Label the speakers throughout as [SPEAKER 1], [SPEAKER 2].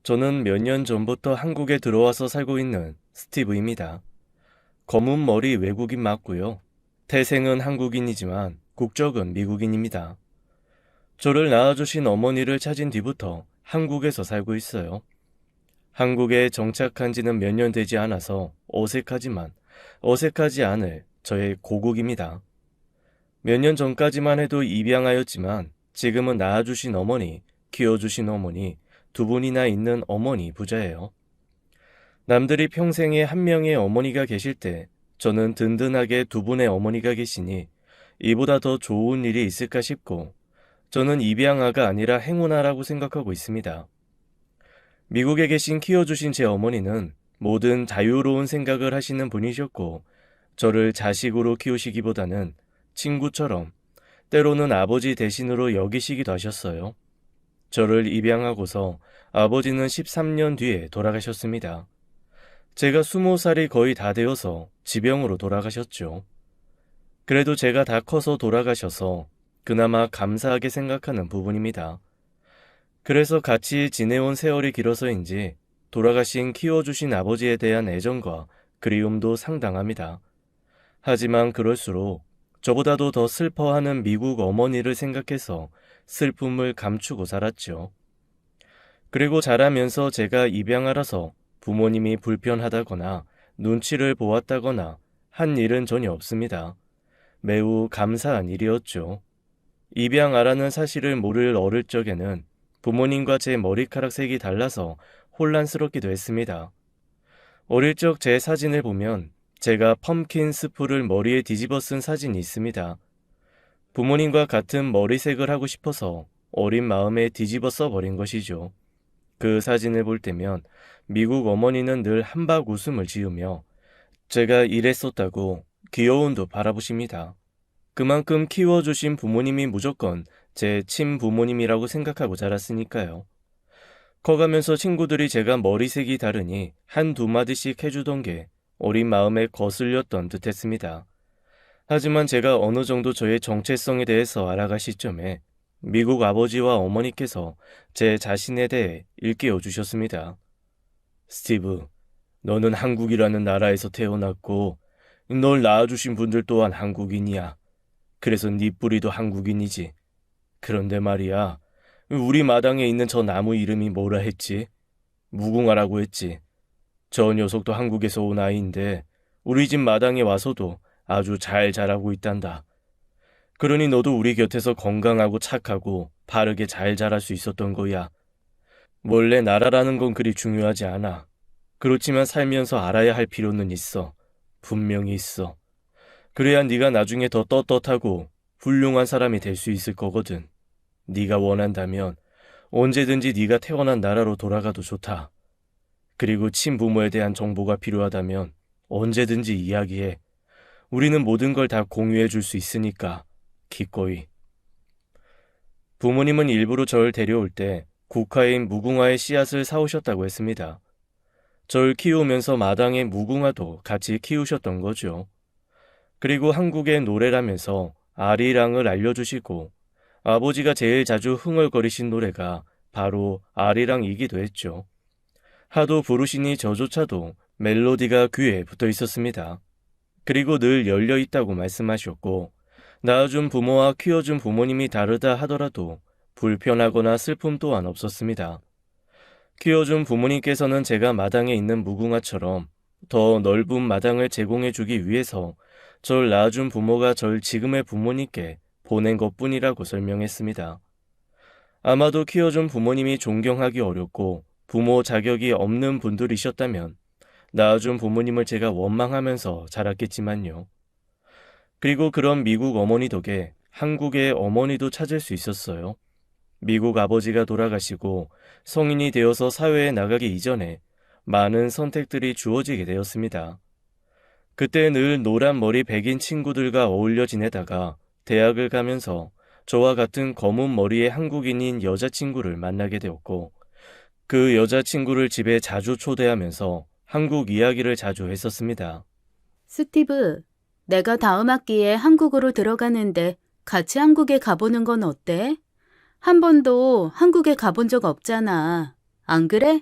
[SPEAKER 1] 저는 몇 년 전부터 한국에 들어와서 살고 있는 스티브입니다. 검은 머리 외국인 맞고요. 태생은 한국인이지만 국적은 미국인입니다. 저를 낳아주신 어머니를 찾은 뒤부터 한국에서 살고 있어요. 한국에 정착한 지는 몇 년 되지 않아서 어색하지만 어색하지 않을 저의 고국입니다. 몇 년 전까지만 해도 입양하였지만 지금은 낳아주신 어머니, 키워주신 어머니, 두 분이나 있는 어머니 부자예요. 남들이 평생에 한 명의 어머니가 계실 때 저는 든든하게 두 분의 어머니가 계시니 이보다 더 좋은 일이 있을까 싶고 저는 입양아가 아니라 행운아라고 생각하고 있습니다. 미국에 계신 키워주신 제 어머니는 모든 자유로운 생각을 하시는 분이셨고 저를 자식으로 키우시기보다는 친구처럼 때로는 아버지 대신으로 여기시기도 하셨어요. 저를 입양하고서 아버지는 13년 뒤에 돌아가셨습니다. 제가 20살이 거의 다 되어서 지병으로 돌아가셨죠. 그래도 제가 다 커서 돌아가셔서 그나마 감사하게 생각하는 부분입니다. 그래서 같이 지내온 세월이 길어서인지 돌아가신 키워주신 아버지에 대한 애정과 그리움도 상당합니다. 하지만 그럴수록 저보다도 더 슬퍼하는 미국 어머니를 생각해서 슬픔을 감추고 살았죠. 그리고 자라면서 제가 입양하라서 부모님이 불편하다거나 눈치를 보았다거나 한 일은 전혀 없습니다. 매우 감사한 일이었죠. 입양아라는 사실을 모를 어릴 적에는 부모님과 제 머리카락 색이 달라서 혼란스럽기도 했습니다. 어릴 적 제 사진을 보면 제가 펌킨 스프를 머리에 뒤집어 쓴 사진이 있습니다. 부모님과 같은 머리색을 하고 싶어서 어린 마음에 뒤집어 써버린 것이죠. 그 사진을 볼 때면 미국 어머니는 늘 한박 웃음을 지으며 제가 이랬었다고 귀여움도 바라보십니다. 그만큼 키워주신 부모님이 무조건 제 친부모님이라고 생각하고 자랐으니까요. 커가면서 친구들이 제가 머리색이 다르니 한두 마디씩 해주던 게 어린 마음에 거슬렸던 듯 했습니다. 하지만 제가 어느 정도 저의 정체성에 대해서 알아갈 시점에 미국 아버지와 어머니께서 제 자신에 대해 일깨워 주셨습니다. 스티브, 너는 한국이라는 나라에서 태어났고 널 낳아주신 분들 또한 한국인이야. 그래서 네 뿌리도 한국인이지. 그런데 말이야, 우리 마당에 있는 저 나무 이름이 뭐라 했지? 무궁화라고 했지. 저 녀석도 한국에서 온 아이인데 우리 집 마당에 와서도 아주 잘 자라고 있단다. 그러니 너도 우리 곁에서 건강하고 착하고 바르게 잘 자랄 수 있었던 거야. 원래 나라라는 건 그리 중요하지 않아. 그렇지만 살면서 알아야 할 필요는 있어. 분명히 있어. 그래야 네가 나중에 더 떳떳하고 훌륭한 사람이 될 수 있을 거거든. 네가 원한다면 언제든지 네가 태어난 나라로 돌아가도 좋다. 그리고 친부모에 대한 정보가 필요하다면 언제든지 이야기해. 우리는 모든 걸 다 공유해 줄 수 있으니까 기꺼이. 부모님은 일부러 절 데려올 때 국화인 무궁화의 씨앗을 사오셨다고 했습니다. 절 키우면서 마당의 무궁화도 같이 키우셨던 거죠. 그리고 한국의 노래라면서 아리랑을 알려주시고 아버지가 제일 자주 흥얼거리신 노래가 바로 아리랑이기도 했죠. 하도 부르시니 저조차도 멜로디가 귀에 붙어 있었습니다. 그리고 늘 열려 있다고 말씀하셨고 낳아준 부모와 키워준 부모님이 다르다 하더라도 불편하거나 슬픔 또한 없었습니다. 키워준 부모님께서는 제가 마당에 있는 무궁화처럼 더 넓은 마당을 제공해주기 위해서 절 낳아준 부모가 절 지금의 부모님께 보낸 것뿐이라고 설명했습니다. 아마도 키워준 부모님이 존경하기 어렵고 부모 자격이 없는 분들이셨다면 낳아준 부모님을 제가 원망하면서 자랐겠지만요. 그리고 그런 미국 어머니 덕에 한국의 어머니도 찾을 수 있었어요. 미국 아버지가 돌아가시고 성인이 되어서 사회에 나가기 이전에 많은 선택들이 주어지게 되었습니다. 그때 늘 노란 머리 백인 친구들과 어울려 지내다가 대학을 가면서 저와 같은 검은 머리의 한국인인 여자친구를 만나게 되었고 그 여자친구를 집에 자주 초대하면서 한국 이야기를 자주 했었습니다.
[SPEAKER 2] 스티브, 내가 다음 학기에 한국으로 들어가는데 같이 한국에 가보는 건 어때? 한 번도 한국에 가본 적 없잖아. 안 그래?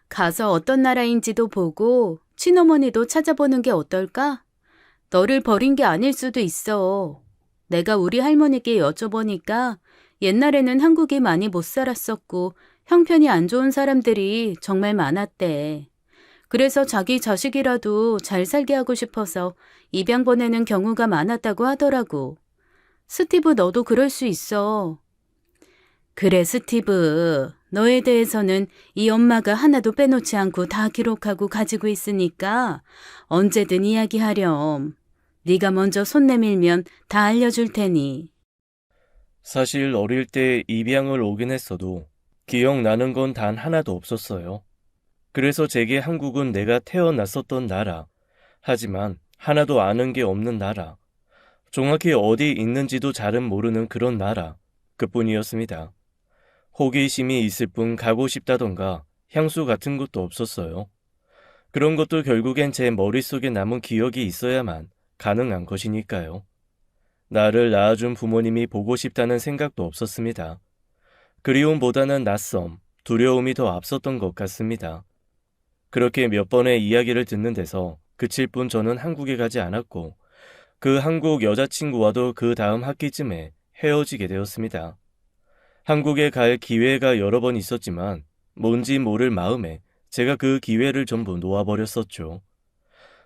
[SPEAKER 2] 가서 어떤 나라인지도 보고 친어머니도 찾아보는 게 어떨까? 너를 버린 게 아닐 수도 있어. 내가 우리 할머니께 여쭤보니까 옛날에는 한국이 많이 못 살았었고 형편이 안 좋은 사람들이 정말 많았대. 그래서 자기 자식이라도 잘 살게 하고 싶어서 입양 보내는 경우가 많았다고 하더라고. 스티브, 너도 그럴 수 있어. 그래, 스티브. 너에 대해서는 이 엄마가 하나도 빼놓지 않고 다 기록하고 가지고 있으니까 언제든 이야기하렴. 네가 먼저 손 내밀면 다 알려줄 테니.
[SPEAKER 1] 사실 어릴 때 입양을 오긴 했어도 기억나는 건 단 하나도 없었어요. 그래서 제게 한국은 내가 태어났었던 나라, 하지만 하나도 아는 게 없는 나라, 정확히 어디 있는지도 잘은 모르는 그런 나라, 그뿐이었습니다. 호기심이 있을 뿐 가고 싶다던가 향수 같은 것도 없었어요. 그런 것도 결국엔 제 머릿속에 남은 기억이 있어야만 가능한 것이니까요. 나를 낳아준 부모님이 보고 싶다는 생각도 없었습니다. 그리움보다는 낯섦, 두려움이 더 앞섰던 것 같습니다. 그렇게 몇 번의 이야기를 듣는 데서 그칠 뿐 저는 한국에 가지 않았고 그 한국 여자친구와도 그 다음 학기쯤에 헤어지게 되었습니다. 한국에 갈 기회가 여러 번 있었지만 뭔지 모를 마음에 제가 그 기회를 전부 놓아버렸었죠.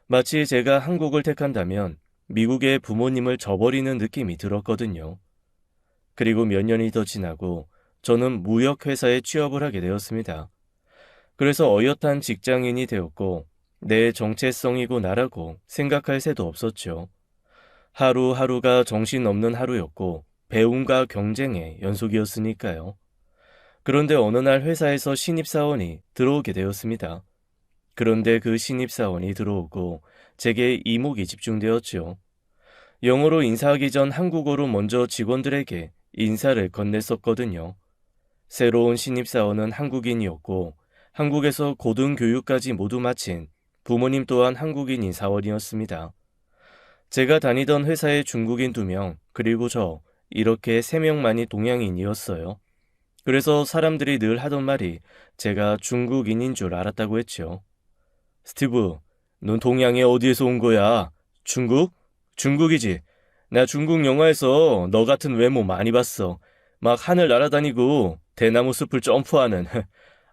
[SPEAKER 1] 마치 제가 한국을 택한다면 미국의 부모님을 저버리는 느낌이 들었거든요. 그리고 몇 년이 더 지나고 저는 무역회사에 취업을 하게 되었습니다. 그래서 어엿한 직장인이 되었고 내 정체성이고 나라고 생각할 새도 없었죠. 하루하루가 정신없는 하루였고 배움과 경쟁의 연속이었으니까요. 그런데 어느 날 회사에서 신입사원이 들어오게 되었습니다. 그런데 그 신입사원이 들어오고 제게 이목이 집중되었죠. 영어로 인사하기 전 한국어로 먼저 직원들에게 인사를 건넸었거든요. 새로운 신입사원은 한국인이었고 한국에서 고등교육까지 모두 마친 부모님 또한 한국인인 사원이었습니다. 제가 다니던 회사에 중국인 2명, 그리고 저, 이렇게 3명만이 동양인이었어요. 그래서 사람들이 늘 하던 말이 제가 중국인인 줄 알았다고 했죠. 스티브, 넌 동양에 어디에서 온 거야? 중국? 중국이지. 나 중국 영화에서 너 같은 외모 많이 봤어. 막 하늘 날아다니고 대나무 숲을 점프하는.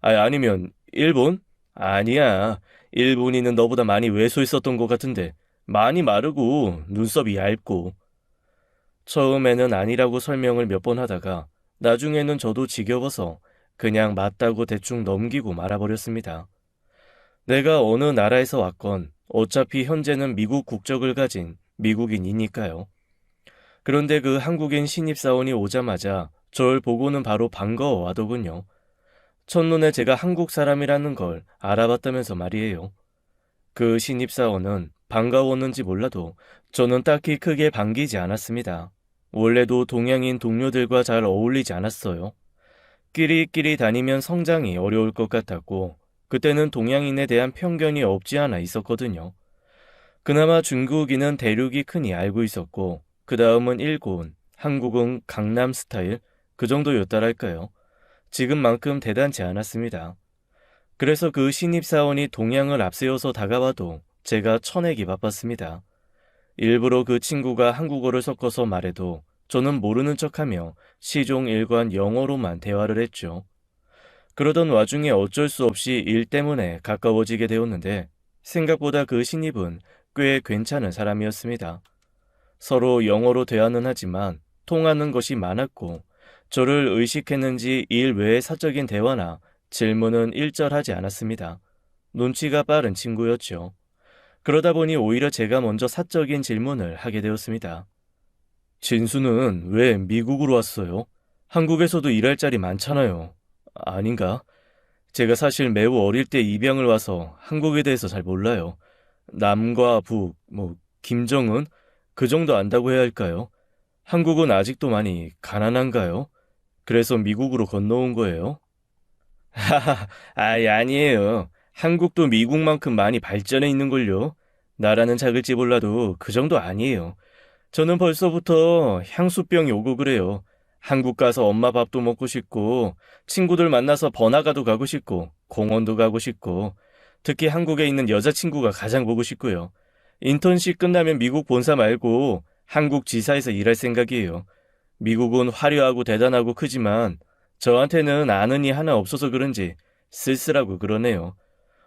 [SPEAKER 1] 아니면 일본? 아니야. 일본인은 너보다 많이 왜소했었던 것 같은데 많이 마르고 눈썹이 얇고. 처음에는 아니라고 설명을 몇 번 하다가 나중에는 저도 지겨워서 그냥 맞다고 대충 넘기고 말아버렸습니다. 내가 어느 나라에서 왔건 어차피 현재는 미국 국적을 가진 미국인이니까요. 그런데 그 한국인 신입사원이 오자마자 절 보고는 바로 반가워하더군요. 첫눈에 제가 한국 사람이라는 걸 알아봤다면서 말이에요. 그 신입사원은 반가웠는지 몰라도 저는 딱히 크게 반기지 않았습니다. 원래도 동양인 동료들과 잘 어울리지 않았어요. 끼리끼리 다니면 성장이 어려울 것 같았고 그때는 동양인에 대한 편견이 없지 않아 있었거든요. 그나마 중국인은 대륙이 크니 알고 있었고 그 다음은 일본, 한국은 강남 스타일 그 정도였다랄까요. 지금만큼 대단치 않았습니다. 그래서 그 신입사원이 동양을 앞세워서 다가와도 제가 쳐내기 바빴습니다. 일부러 그 친구가 한국어를 섞어서 말해도 저는 모르는 척하며 시종일관 영어로만 대화를 했죠. 그러던 와중에 어쩔 수 없이 일 때문에 가까워지게 되었는데 생각보다 그 신입은 꽤 괜찮은 사람이었습니다. 서로 영어로 대화는 하지만 통하는 것이 많았고 저를 의식했는지 일 외의 사적인 대화나 질문은 일절하지 않았습니다. 눈치가 빠른 친구였죠. 그러다 보니 오히려 제가 먼저 사적인 질문을 하게 되었습니다. 진수는 왜 미국으로 왔어요? 한국에서도 일할 자리 많잖아요. 아닌가? 제가 사실 매우 어릴 때 입양을 와서 한국에 대해서 잘 몰라요. 남과 북, 김정은? 그 정도 안다고 해야 할까요? 한국은 아직도 많이 가난한가요? 그래서 미국으로 건너온 거예요? 하하, 아니에요. 한국도 미국만큼 많이 발전해 있는걸요. 나라는 작을지 몰라도 그 정도 아니에요. 저는 벌써부터 향수병이 오고 그래요. 한국 가서 엄마 밥도 먹고 싶고, 친구들 만나서 번화가도 가고 싶고, 공원도 가고 싶고, 특히 한국에 있는 여자친구가 가장 보고 싶고요. 인턴십 끝나면 미국 본사 말고 한국 지사에서 일할 생각이에요. 미국은 화려하고 대단하고 크지만 저한테는 아는 이 하나 없어서 그런지 쓸쓸하고 그러네요.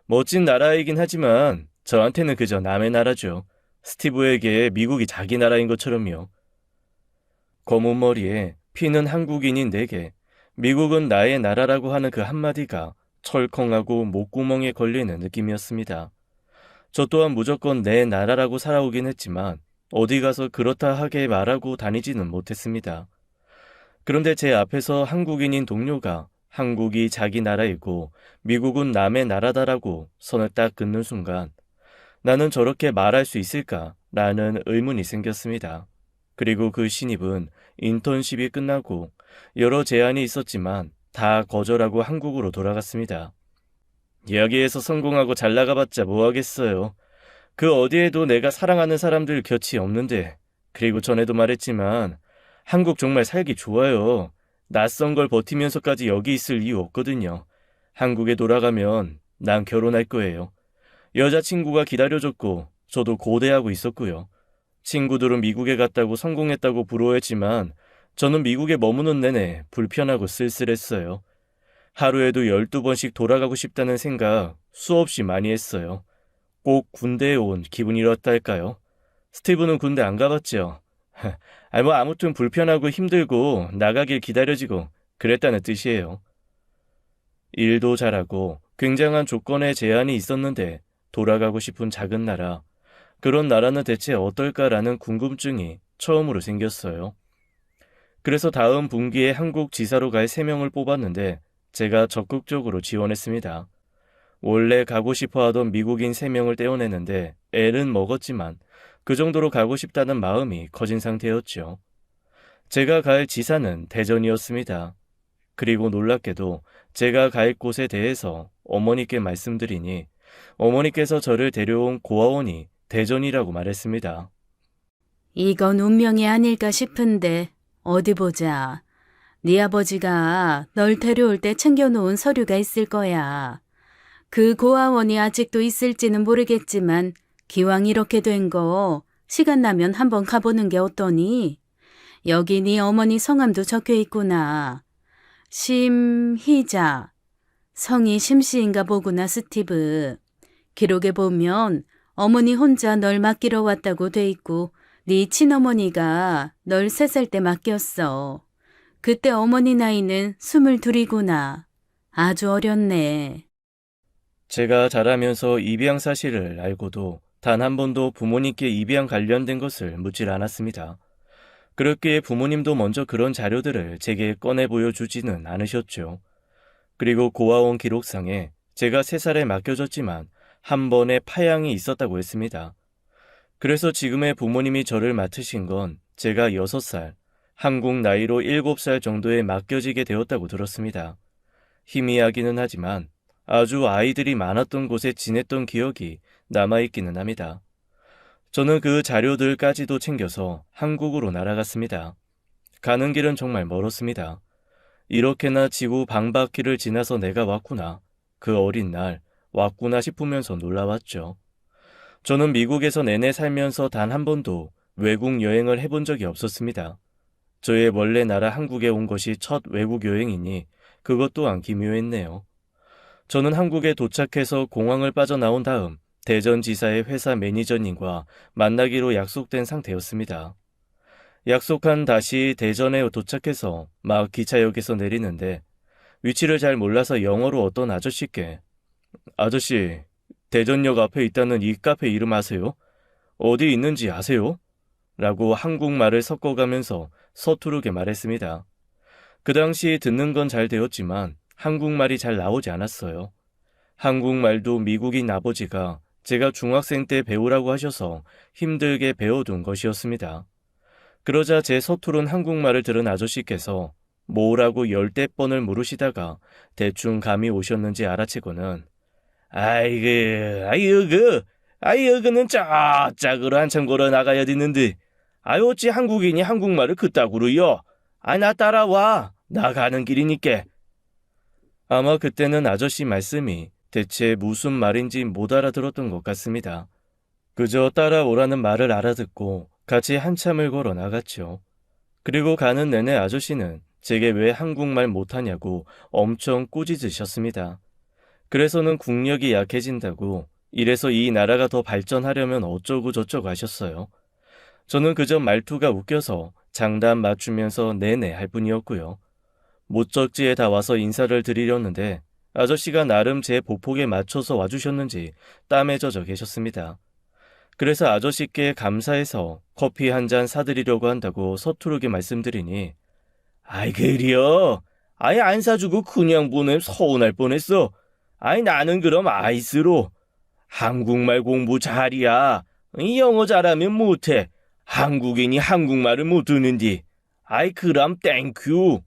[SPEAKER 1] 멋진 나라이긴 하지만 저한테는 그저 남의 나라죠. 스티브에게 미국이 자기 나라인 것처럼요. 검은 머리에 피는 한국인인 내게 미국은 나의 나라라고 하는 그 한마디가 철컹하고 목구멍에 걸리는 느낌이었습니다. 저 또한 무조건 내 나라라고 살아오긴 했지만 어디 가서 그렇다 하게 말하고 다니지는 못했습니다. 그런데 제 앞에서 한국인인 동료가 한국이 자기 나라이고 미국은 남의 나라다라고 선을 딱 긋는 순간 나는 저렇게 말할 수 있을까라는 의문이 생겼습니다. 그리고 그 신입은 인턴십이 끝나고 여러 제안이 있었지만 다 거절하고 한국으로 돌아갔습니다. 여기에서 성공하고 잘 나가봤자 뭐 하겠어요. 그 어디에도 내가 사랑하는 사람들 곁이 없는데, 그리고 전에도 말했지만 한국 정말 살기 좋아요. 낯선 걸 버티면서까지 여기 있을 이유 없거든요. 한국에 돌아가면 난 결혼할 거예요. 여자친구가 기다려줬고 저도 고대하고 있었고요. 친구들은 미국에 갔다고 성공했다고 부러워했지만 저는 미국에 머무는 내내 불편하고 쓸쓸했어요. 하루에도 12번씩 돌아가고 싶다는 생각 수없이 많이 했어요. 꼭 군대에 온 기분이었달까요? 스티브는 군대 안 가봤죠? 아무튼 불편하고 힘들고 나가길 기다려지고 그랬다는 뜻이에요. 일도 잘하고 굉장한 조건의 제한이 있었는데 돌아가고 싶은 작은 나라, 그런 나라는 대체 어떨까라는 궁금증이 처음으로 생겼어요. 그래서 다음 분기에 한국 지사로 갈 3명을 뽑았는데 제가 적극적으로 지원했습니다. 원래 가고 싶어 하던 미국인 3명을 떼어내는데 애는 먹었지만 그 정도로 가고 싶다는 마음이 커진 상태였죠. 제가 갈 지사는 대전이었습니다. 그리고 놀랍게도 제가 갈 곳에 대해서 어머니께 말씀드리니 어머니께서 저를 데려온 고아원이 대전이라고 말했습니다.
[SPEAKER 2] 이건 운명이 아닐까 싶은데 어디 보자. 네 아버지가 널 데려올 때 챙겨놓은 서류가 있을 거야. 그 고아원이 아직도 있을지는 모르겠지만 기왕 이렇게 된 거 시간 나면 한번 가보는 게 어떠니? 여기 네 어머니 성함도 적혀 있구나. 심희자. 성이 심씨인가 보구나, 스티브. 기록에 보면 어머니 혼자 널 맡기러 왔다고 돼 있고 네 친어머니가 널 3살 때 맡겼어. 그때 어머니 나이는 22이구나. 아주 어렸네.
[SPEAKER 1] 제가 자라면서 입양 사실을 알고도 단 한 번도 부모님께 입양 관련된 것을 묻질 않았습니다. 그렇기에 부모님도 먼저 그런 자료들을 제게 꺼내 보여주지는 않으셨죠. 그리고 고아원 기록상에 제가 3살에 맡겨졌지만 한 번의 파양이 있었다고 했습니다. 그래서 지금의 부모님이 저를 맡으신 건 제가 6살, 한국 나이로 7살 정도에 맡겨지게 되었다고 들었습니다. 희미하기는 하지만 아주 아이들이 많았던 곳에 지냈던 기억이 남아있기는 합니다. 저는 그 자료들까지도 챙겨서 한국으로 날아갔습니다. 가는 길은 정말 멀었습니다. 이렇게나 지구 반바퀴를 지나서 내가 왔구나. 그 어린 날 왔구나 싶으면서 놀라웠죠. 저는 미국에서 내내 살면서 단 한 번도 외국 여행을 해본 적이 없었습니다. 저의 원래 나라 한국에 온 것이 첫 외국 여행이니 그것 또한 기묘했네요. 저는 한국에 도착해서 공항을 빠져나온 다음 대전지사의 회사 매니저님과 만나기로 약속된 상태였습니다. 약속한 다시 대전에 도착해서 막 기차역에서 내리는데 위치를 잘 몰라서 영어로 어떤 아저씨께 아저씨, 대전역 앞에 있다는 이 카페 이름 아세요? 어디 있는지 아세요? 라고 한국말을 섞어가면서 서투르게 말했습니다. 그 당시 듣는 건 잘 되었지만 한국말이 잘 나오지 않았어요. 한국말도 미국인 아버지가 제가 중학생 때 배우라고 하셔서 힘들게 배워둔 것이었습니다. 그러자 제 서투른 한국말을 들은 아저씨께서 뭐라고 10대 번을 물으시다가 대충 감이 오셨는지 알아채고는 아이그는 쫙쫙으로 한참 걸어 나가야 되는데 어찌 한국인이 한국말을 그따구로요? 아, 나 따라와. 나 가는 길이니까. 아마 그때는 아저씨 말씀이 대체 무슨 말인지 못 알아들었던 것 같습니다. 그저 따라오라는 말을 알아듣고 같이 한참을 걸어 나갔죠. 그리고 가는 내내 아저씨는 제게 왜 한국말 못하냐고 엄청 꾸짖으셨습니다. 그래서는 국력이 약해진다고, 이래서 이 나라가 더 발전하려면 어쩌고 저쩌고 하셨어요. 저는 그저 말투가 웃겨서 장단 맞추면서 내내 할 뿐이었고요. 목적지에 다 와서 인사를 드리려는데 아저씨가 나름 제 보폭에 맞춰서 와주셨는지 땀에 젖어 계셨습니다. 그래서 아저씨께 감사해서 커피 한 잔 사드리려고 한다고 서투르게 말씀드리니, 아이 그리요. 아예 안 사주고 그냥 보내면 서운할 뻔했어. 아이 나는 그럼 아이스로. 한국말 공부 잘이야. 이 영어 잘하면 못해. 한국인이 한국말을 못 듣는디. 아이 그럼 땡큐.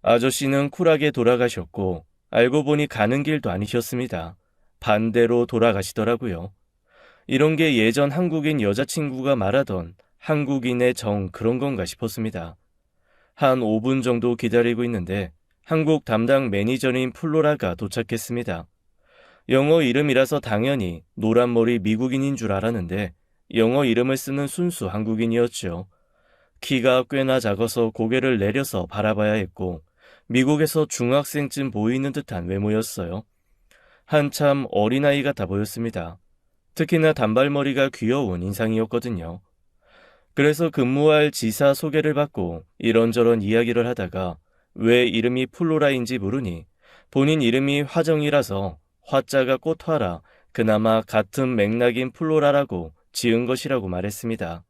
[SPEAKER 1] 아저씨는 쿨하게 돌아가셨고 알고 보니 가는 길도 아니셨습니다. 반대로 돌아가시더라고요. 이런 게 예전 한국인 여자친구가 말하던 한국인의 정 그런 건가 싶었습니다. 한 5분 정도 기다리고 있는데 한국 담당 매니저인 플로라가 도착했습니다. 영어 이름이라서 당연히 노란머리 미국인인 줄 알았는데 영어 이름을 쓰는 순수 한국인이었죠. 키가 꽤나 작아서 고개를 내려서 바라봐야 했고 미국에서 중학생쯤 보이는 듯한 외모였어요. 한참 어린아이 같아 보였습니다. 특히나 단발머리가 귀여운 인상이었거든요. 그래서 근무할 지사 소개를 받고 이런저런 이야기를 하다가 왜 이름이 플로라인지 물으니 본인 이름이 화정이라서 화자가 꽃화라 그나마 같은 맥락인 플로라라고 지은 것이라고 말했습니다.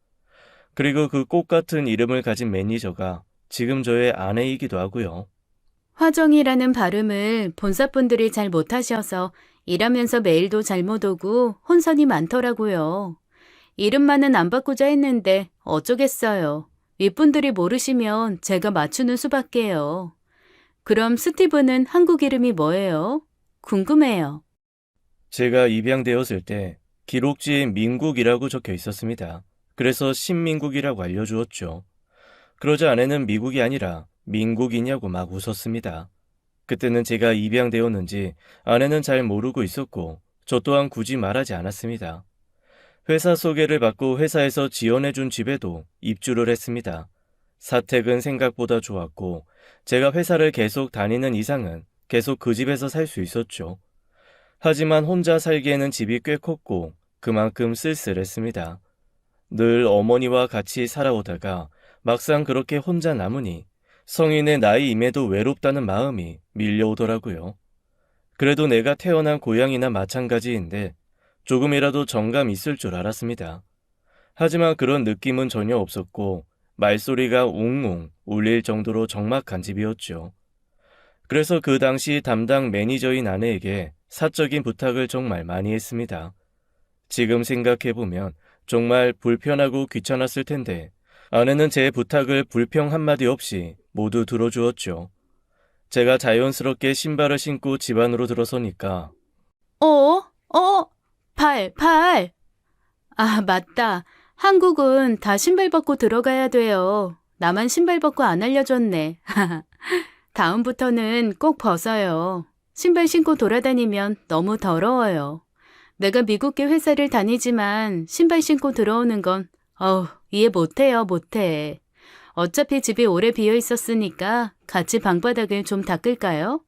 [SPEAKER 1] 그리고 그 꽃 같은 이름을 가진 매니저가 지금 저의 아내이기도 하고요.
[SPEAKER 2] 화정이라는 발음을 본사분들이 잘 못하셔서 일하면서 메일도 잘못 오고 혼선이 많더라고요. 이름만은 안 바꾸자 했는데 어쩌겠어요. 윗분들이 모르시면 제가 맞추는 수밖에요. 그럼 스티브는 한국 이름이 뭐예요? 궁금해요.
[SPEAKER 1] 제가 입양되었을 때 기록지에 민국이라고 적혀 있었습니다. 그래서 신민국이라고 알려주었죠. 그러자 아내는 미국이 아니라 민국이냐고 막 웃었습니다. 그때는 제가 입양되었는지 아내는 잘 모르고 있었고 저 또한 굳이 말하지 않았습니다. 회사 소개를 받고 회사에서 지원해준 집에도 입주를 했습니다. 사택은 생각보다 좋았고 제가 회사를 계속 다니는 이상은 계속 그 집에서 살 수 있었죠. 하지만 혼자 살기에는 집이 꽤 컸고 그만큼 쓸쓸했습니다. 늘 어머니와 같이 살아오다가 막상 그렇게 혼자 남으니 성인의 나이임에도 외롭다는 마음이 밀려오더라고요. 그래도 내가 태어난 고향이나 마찬가지인데 조금이라도 정감 있을 줄 알았습니다. 하지만 그런 느낌은 전혀 없었고 말소리가 웅웅 울릴 정도로 적막한 집이었죠. 그래서 그 당시 담당 매니저인 아내에게 사적인 부탁을 정말 많이 했습니다. 지금 생각해보면 정말 불편하고 귀찮았을 텐데 아내는 제 부탁을 불평 한마디 없이 모두 들어주었죠. 제가 자연스럽게 신발을 신고 집 안으로 들어서니까
[SPEAKER 2] 발. 아, 맞다. 한국은 다 신발 벗고 들어가야 돼요. 나만 신발 벗고 안 알려줬네. 다음부터는 꼭 벗어요. 신발 신고 돌아다니면 너무 더러워요. 내가 미국계 회사를 다니지만 신발 신고 들어오는 건 이해 못해요, 못해. 어차피 집이 오래 비어 있었으니까 같이 방바닥을 좀 닦을까요?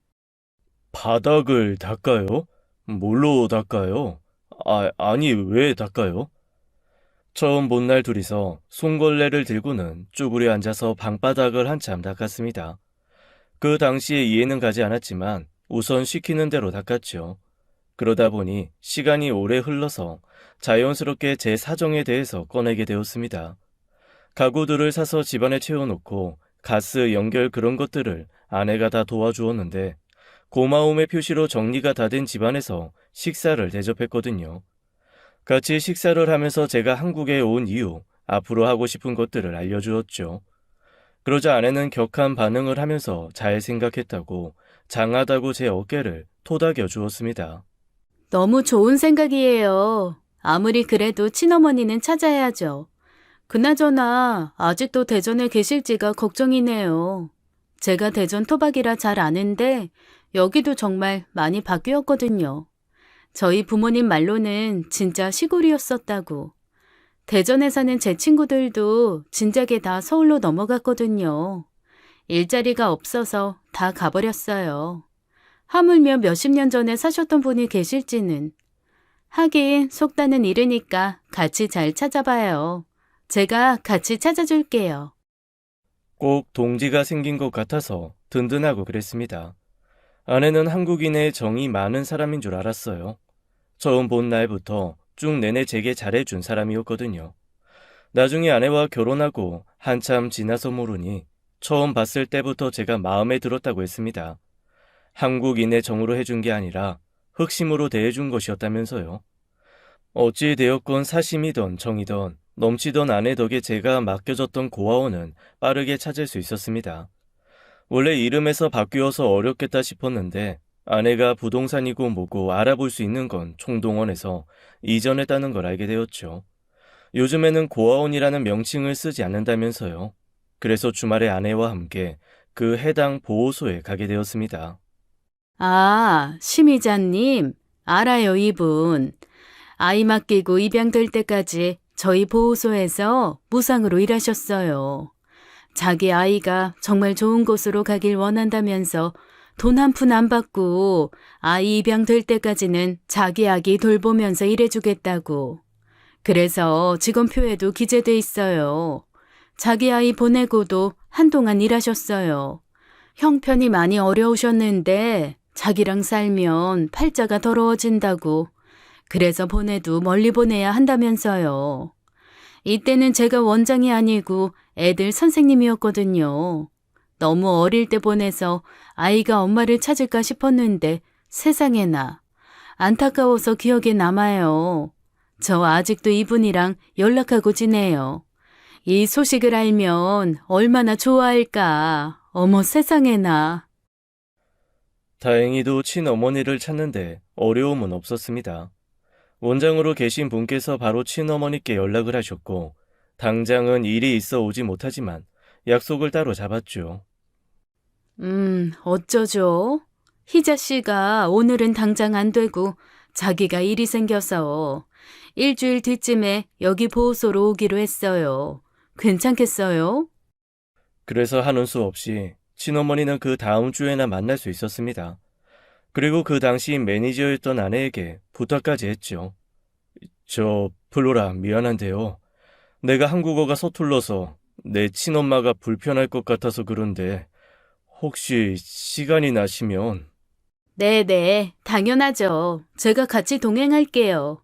[SPEAKER 1] 바닥을 닦아요? 뭘로 닦아요? 아니 왜 닦아요? 처음 본 날 둘이서 손걸레를 들고는 쭈그려 앉아서 방바닥을 한참 닦았습니다. 그 당시에 이해는 가지 않았지만 우선 시키는 대로 닦았죠. 그러다 보니 시간이 오래 흘러서 자연스럽게 제 사정에 대해서 꺼내게 되었습니다. 가구들을 사서 집안에 채워놓고 가스 연결 그런 것들을 아내가 다 도와주었는데 고마움의 표시로 정리가 다 된 집안에서 식사를 대접했거든요. 같이 식사를 하면서 제가 한국에 온 이후 앞으로 하고 싶은 것들을 알려주었죠. 그러자 아내는 격한 반응을 하면서 잘 생각했다고 장하다고 제 어깨를 토닥여 주었습니다.
[SPEAKER 2] 너무 좋은 생각이에요. 아무리 그래도 친어머니는 찾아야죠. 그나저나 아직도 대전에 계실지가 걱정이네요. 제가 대전 토박이라 잘 아는데 여기도 정말 많이 바뀌었거든요. 저희 부모님 말로는 진짜 시골이었었다고. 대전에 사는 제 친구들도 진작에 다 서울로 넘어갔거든요. 일자리가 없어서 다 가버렸어요. 하물며 몇십 년 전에 사셨던 분이 계실지는. 하긴 속단은 이르니까 같이 잘 찾아봐요. 제가 같이 찾아줄게요.
[SPEAKER 1] 꼭 동지가 생긴 것 같아서 든든하고 그랬습니다. 아내는 한국인의 정이 많은 사람인 줄 알았어요. 처음 본 날부터 쭉 내내 제게 잘해준 사람이었거든요. 나중에 아내와 결혼하고 한참 지나서 모르니 처음 봤을 때부터 제가 마음에 들었다고 했습니다. 한국인의 정으로 해준 게 아니라 흑심으로 대해준 것이었다면서요. 어찌 되었건 사심이던 정이던 넘치던 아내 덕에 제가 맡겨졌던 고아원은 빠르게 찾을 수 있었습니다. 원래 이름에서 바뀌어서 어렵겠다 싶었는데 아내가 부동산이고 뭐고 알아볼 수 있는 건 총동원에서 이전했다는 걸 알게 되었죠. 요즘에는 고아원이라는 명칭을 쓰지 않는다면서요. 그래서 주말에 아내와 함께 그 해당 보호소에 가게 되었습니다.
[SPEAKER 2] 아, 심의자님. 알아요, 이분. 아이 맡기고 입양될 때까지 저희 보호소에서 무상으로 일하셨어요. 자기 아이가 정말 좋은 곳으로 가길 원한다면서 돈 한 푼 안 받고 아이 입양될 때까지는 자기 아기 돌보면서 일해주겠다고. 그래서 직원표에도 기재돼 있어요. 자기 아이 보내고도 한동안 일하셨어요. 형편이 많이 어려우셨는데 자기랑 살면 팔자가 더러워진다고. 그래서 보내도 멀리 보내야 한다면서요. 이때는 제가 원장이 아니고 애들 선생님이었거든요. 너무 어릴 때 보내서 아이가 엄마를 찾을까 싶었는데 세상에나 안타까워서 기억에 남아요. 저 아직도 이분이랑 연락하고 지내요. 이 소식을 알면 얼마나 좋아할까. 어머 세상에나.
[SPEAKER 1] 다행히도 친어머니를 찾는데 어려움은 없었습니다. 원장으로 계신 분께서 바로 친어머니께 연락을 하셨고 당장은 일이 있어 오지 못하지만 약속을 따로 잡았죠.
[SPEAKER 2] 어쩌죠? 희자 씨가 오늘은 당장 안 되고 자기가 일이 생겨서 일주일 뒤쯤에 여기 보호소로 오기로 했어요. 괜찮겠어요?
[SPEAKER 1] 그래서 하는 수 없이 친어머니는 그 다음 주에나 만날 수 있었습니다. 그리고 그 당시 매니저였던 아내에게 부탁까지 했죠. 저 플로라 미안한데요. 내가 한국어가 서툴러서 내 친엄마가 불편할 것 같아서 그런데 혹시 시간이 나시면
[SPEAKER 2] 네네, 당연하죠. 제가 같이 동행할게요.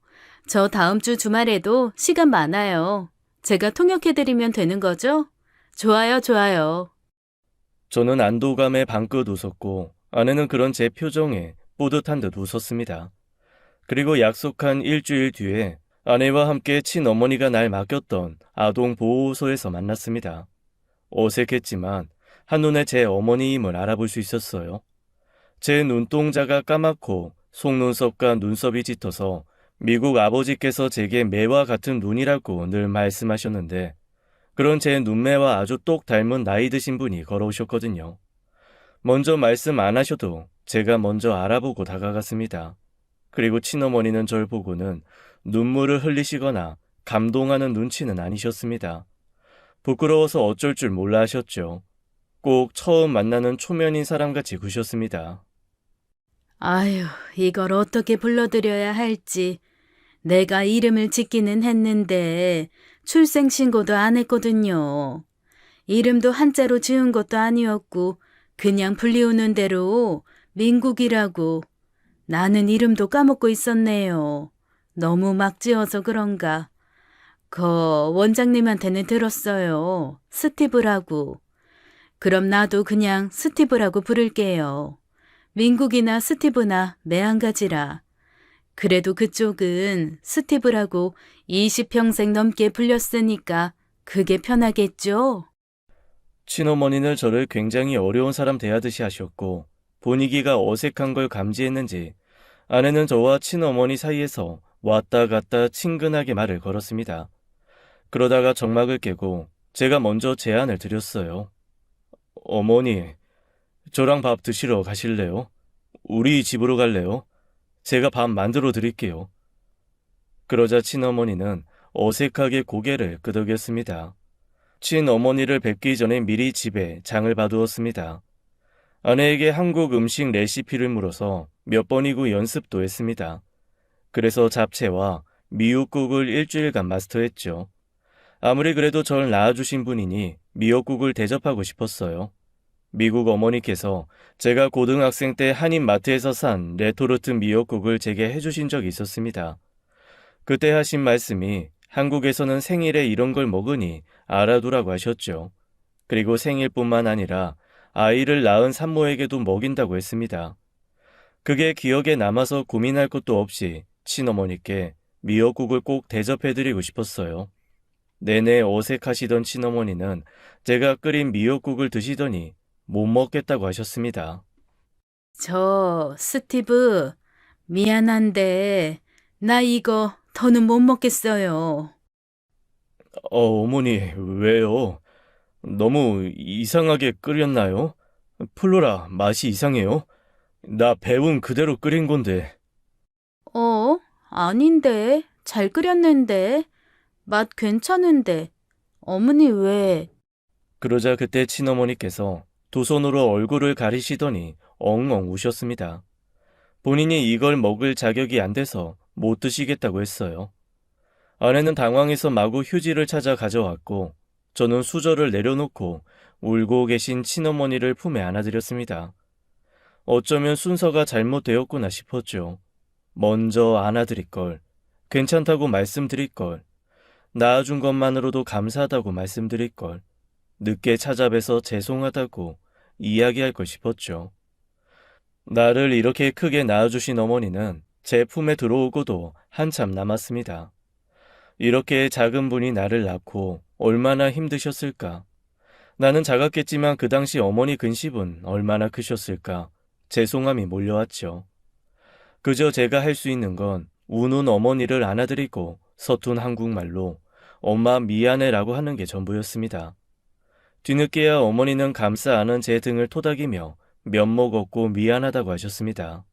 [SPEAKER 2] 저 다음 주 주말에도 시간 많아요. 제가 통역해드리면 되는 거죠? 좋아요, 좋아요.
[SPEAKER 1] 저는 안도감에 방긋 웃었고 아내는 그런 제 표정에 뿌듯한 듯 웃었습니다. 그리고 약속한 일주일 뒤에 아내와 함께 친어머니가 날 맡겼던 아동 보호소에서 만났습니다. 어색했지만 한눈에 제 어머니임을 알아볼 수 있었어요. 제 눈동자가 까맣고 속눈썹과 눈썹이 짙어서 미국 아버지께서 제게 매와 같은 눈이라고 늘 말씀하셨는데 그런 제 눈매와 아주 똑 닮은 나이 드신 분이 걸어오셨거든요. 먼저 말씀 안 하셔도 제가 먼저 알아보고 다가갔습니다. 그리고 친어머니는 절 보고는 눈물을 흘리시거나 감동하는 눈치는 아니셨습니다. 부끄러워서 어쩔 줄 몰라 하셨죠. 꼭 처음 만나는 초면인 사람같이 구셨습니다.
[SPEAKER 2] 아휴, 이걸 어떻게 불러드려야 할지. 내가 이름을 짓기는 했는데 출생신고도 안 했거든요. 이름도 한자로 지은 것도 아니었고 그냥 불리우는 대로 민국이라고. 나는 이름도 까먹고 있었네요. 너무 막 지어서 그런가. 원장님한테는 들었어요. 스티브라고. 그럼 나도 그냥 스티브라고 부를게요. 민국이나 스티브나 매한가지라. 그래도 그쪽은 스티브라고 20평생 넘게 불렸으니까 그게 편하겠죠?
[SPEAKER 1] 친어머니는 저를 굉장히 어려운 사람 대하듯이 하셨고 분위기가 어색한 걸 감지했는지 아내는 저와 친어머니 사이에서 왔다 갔다 친근하게 말을 걸었습니다. 그러다가 정막을 깨고 제가 먼저 제안을 드렸어요. 어머니, 저랑 밥 드시러 가실래요? 우리 집으로 갈래요? 제가 밥 만들어 드릴게요. 그러자 친어머니는 어색하게 고개를 끄덕였습니다. 친어머니를 뵙기 전에 미리 집에 장을 봐두었습니다. 아내에게 한국 음식 레시피를 물어서 몇 번이고 연습도 했습니다. 그래서 잡채와 미역국을 일주일간 마스터했죠. 아무리 그래도 절 낳아주신 분이니 미역국을 대접하고 싶었어요. 미국 어머니께서 제가 고등학생 때 한인마트에서 산 레토르트 미역국을 제게 해주신 적이 있었습니다. 그때 하신 말씀이 한국에서는 생일에 이런 걸 먹으니 알아두라고 하셨죠. 그리고 생일뿐만 아니라 아이를 낳은 산모에게도 먹인다고 했습니다. 그게 기억에 남아서 고민할 것도 없이 친어머니께 미역국을 꼭 대접해드리고 싶었어요. 내내 어색하시던 친어머니는 제가 끓인 미역국을 드시더니 못 먹겠다고 하셨습니다.
[SPEAKER 2] 스티브, 미안한데, 나 이거 더는 못 먹겠어요.
[SPEAKER 1] 어머니, 왜요? 너무 이상하게 끓였나요? 플로라, 맛이 이상해요? 나 배운 그대로 끓인 건데.
[SPEAKER 2] 아닌데. 잘 끓였는데. 맛 괜찮은데. 어머니 왜?
[SPEAKER 1] 그러자 그때 친어머니께서 두 손으로 얼굴을 가리시더니 엉엉 우셨습니다. 본인이 이걸 먹을 자격이 안 돼서 못 드시겠다고 했어요. 아내는 당황해서 마구 휴지를 찾아 가져왔고 저는 수저를 내려놓고 울고 계신 친어머니를 품에 안아드렸습니다. 어쩌면 순서가 잘못되었구나 싶었죠. 먼저 안아드릴 걸, 괜찮다고 말씀드릴 걸, 낳아준 것만으로도 감사하다고 말씀드릴 걸, 늦게 찾아뵈서 죄송하다고 이야기할 걸 싶었죠. 나를 이렇게 크게 낳아주신 어머니는 제 품에 들어오고도 한참 남았습니다. 이렇게 작은 분이 나를 낳고 얼마나 힘드셨을까. 나는 작았겠지만 그 당시 어머니 근심은 얼마나 크셨을까. 죄송함이 몰려왔죠. 그저 제가 할 수 있는 건 우는 어머니를 안아드리고 서툰 한국말로 엄마 미안해라고 하는 게 전부였습니다. 뒤늦게야 어머니는 감싸 안은 제 등을 토닥이며 면목 없고 미안하다고 하셨습니다.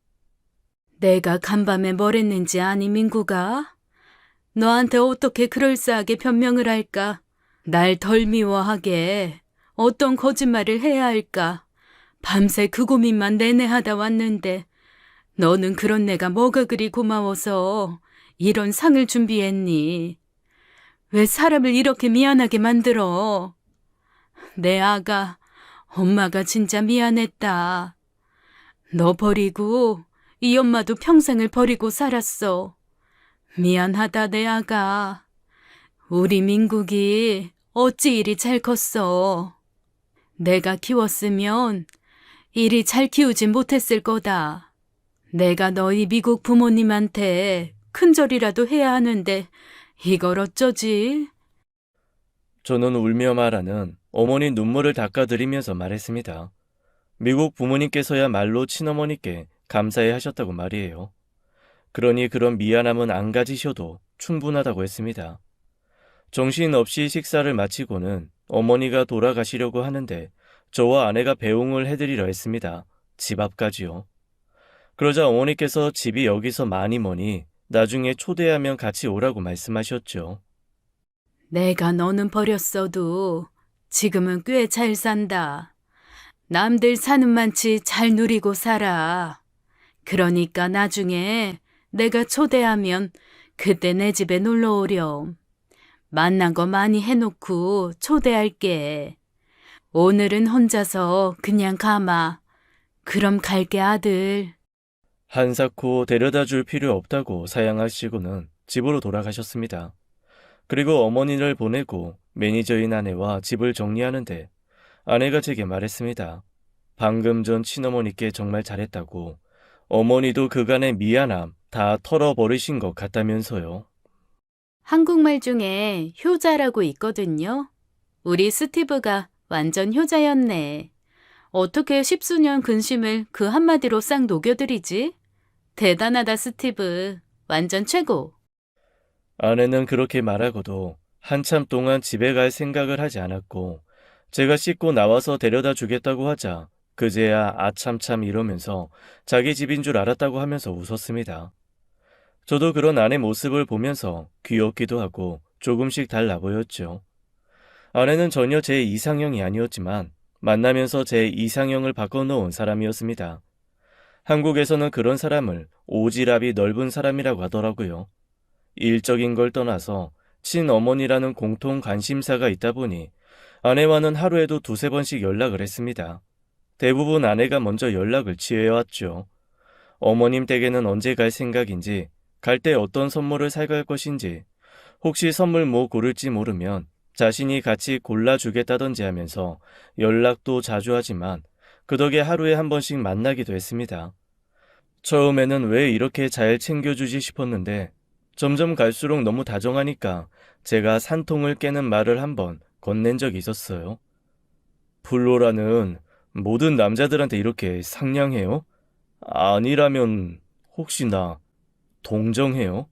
[SPEAKER 2] 내가 간밤에 뭘 했는지 아니, 민구가? 너한테 어떻게 그럴싸하게 변명을 할까? 날 덜 미워하게 어떤 거짓말을 해야 할까? 밤새 그 고민만 내내 하다 왔는데 너는 그런 내가 뭐가 그리 고마워서 이런 상을 준비했니? 왜 사람을 이렇게 미안하게 만들어? 내 아가, 엄마가 진짜 미안했다. 너 버리고 이 엄마도 평생을 버리고 살았어. 미안하다, 내 아가. 우리 민국이 어찌 이리 잘 컸어. 내가 키웠으면 이리 잘 키우진 못했을 거다. 내가 너희 미국 부모님한테 큰절이라도 해야 하는데 이걸 어쩌지?
[SPEAKER 1] 저는 울며 말하는 어머니 눈물을 닦아드리면서 말했습니다. 미국 부모님께서야말로 친어머니께 감사해 하셨다고 말이에요. 그러니 그런 미안함은 안 가지셔도 충분하다고 했습니다. 정신없이 식사를 마치고는 어머니가 돌아가시려고 하는데 저와 아내가 배웅을 해드리려 했습니다. 집 앞까지요. 그러자 어머니께서 집이 여기서 많이 머니 나중에 초대하면 같이 오라고 말씀하셨죠.
[SPEAKER 2] 내가 너는 버렸어도 지금은 꽤 잘 산다. 남들 사는 만치 잘 누리고 살아. 그러니까 나중에 내가 초대하면 그때 내 집에 놀러 오렴. 만난 거 많이 해놓고 초대할게. 오늘은 혼자서 그냥 가마. 그럼 갈게, 아들.
[SPEAKER 1] 한사코 데려다 줄 필요 없다고 사양하시고는 집으로 돌아가셨습니다. 그리고 어머니를 보내고 매니저인 아내와 집을 정리하는데 아내가 제게 말했습니다. 방금 전 친어머니께 정말 잘했다고, 어머니도 그간의 미안함 다 털어버리신 것 같다면서요.
[SPEAKER 2] 한국말 중에 효자라고 있거든요. 우리 스티브가 완전 효자였네. 어떻게 십수년 근심을 그 한마디로 싹 녹여드리지? 대단하다, 스티브. 완전 최고.
[SPEAKER 1] 아내는 그렇게 말하고도 한참 동안 집에 갈 생각을 하지 않았고 제가 씻고 나와서 데려다 주겠다고 하자 그제야 아참참 이러면서 자기 집인 줄 알았다고 하면서 웃었습니다. 저도 그런 아내 모습을 보면서 귀엽기도 하고 조금씩 달라 보였죠. 아내는 전혀 제 이상형이 아니었지만 만나면서 제 이상형을 바꿔놓은 사람이었습니다. 한국에서는 그런 사람을 오지랖이 넓은 사람이라고 하더라고요. 일적인 걸 떠나서 친어머니라는 공통 관심사가 있다 보니 아내와는 하루에도 두세 번씩 연락을 했습니다. 대부분 아내가 먼저 연락을 취해왔죠. 어머님 댁에는 언제 갈 생각인지, 갈 때 어떤 선물을 사갈 것인지, 혹시 선물 뭐 고를지 모르면 자신이 같이 골라주겠다던지 하면서 연락도 자주 하지만 그 덕에 하루에 한 번씩 만나기도 했습니다. 처음에는 왜 이렇게 잘 챙겨주지 싶었는데 점점 갈수록 너무 다정하니까 제가 산통을 깨는 말을 한번 건넨 적이 있었어요. 플로라는 모든 남자들한테 이렇게 상냥해요? 아니라면 혹시 나 동정해요?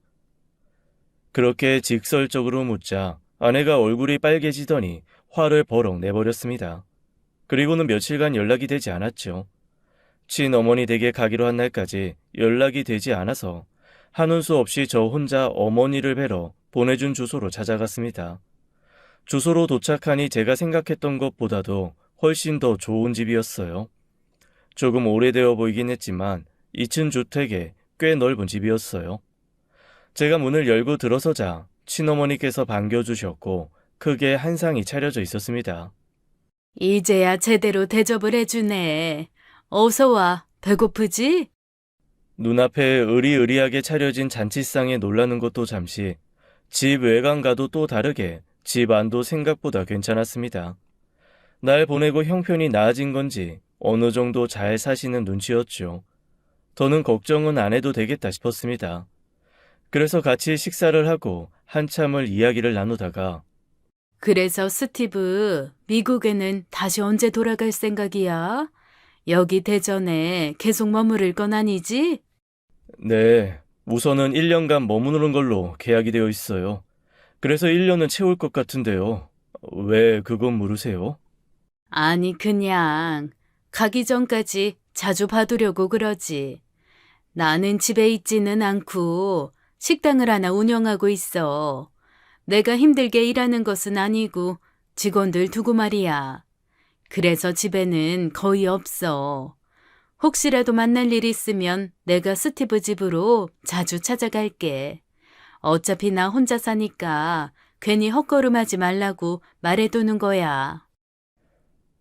[SPEAKER 1] 그렇게 직설적으로 묻자 아내가 얼굴이 빨개지더니 화를 버럭 내버렸습니다. 그리고는 며칠간 연락이 되지 않았죠. 친어머니 댁에 가기로 한 날까지 연락이 되지 않아서 하는 수 없이 저 혼자 어머니를 뵈러 보내준 주소로 찾아갔습니다. 주소로 도착하니 제가 생각했던 것보다도 훨씬 더 좋은 집이었어요. 조금 오래되어 보이긴 했지만 2층 주택에 꽤 넓은 집이었어요. 제가 문을 열고 들어서자 친어머니께서 반겨주셨고 크게 한상이 차려져 있었습니다.
[SPEAKER 2] 이제야 제대로 대접을 해주네. 어서 와. 배고프지?
[SPEAKER 1] 눈앞에 으리으리하게 차려진 잔치상에 놀라는 것도 잠시, 집 외관과도 또 다르게 집 안도 생각보다 괜찮았습니다. 날 보내고 형편이 나아진 건지 어느 정도 잘 사시는 눈치였죠. 더는 걱정은 안 해도 되겠다 싶었습니다. 그래서 같이 식사를 하고 한참을 이야기를 나누다가
[SPEAKER 2] 그래서 스티브, 미국에는 다시 언제 돌아갈 생각이야? 여기 대전에 계속 머무를 건 아니지?
[SPEAKER 1] 네, 우선은 1년간 머무르는 걸로 계약이 되어 있어요. 그래서 1년은 채울 것 같은데요. 왜 그건 물으세요?
[SPEAKER 2] 아니, 그냥 가기 전까지 자주 봐두려고 그러지. 나는 집에 있지는 않고 식당을 하나 운영하고 있어. 내가 힘들게 일하는 것은 아니고 직원들 두고 말이야. 그래서 집에는 거의 없어. 혹시라도 만날 일 있으면 내가 스티브 집으로 자주 찾아갈게. 어차피 나 혼자 사니까 괜히 헛걸음하지 말라고 말해두는 거야.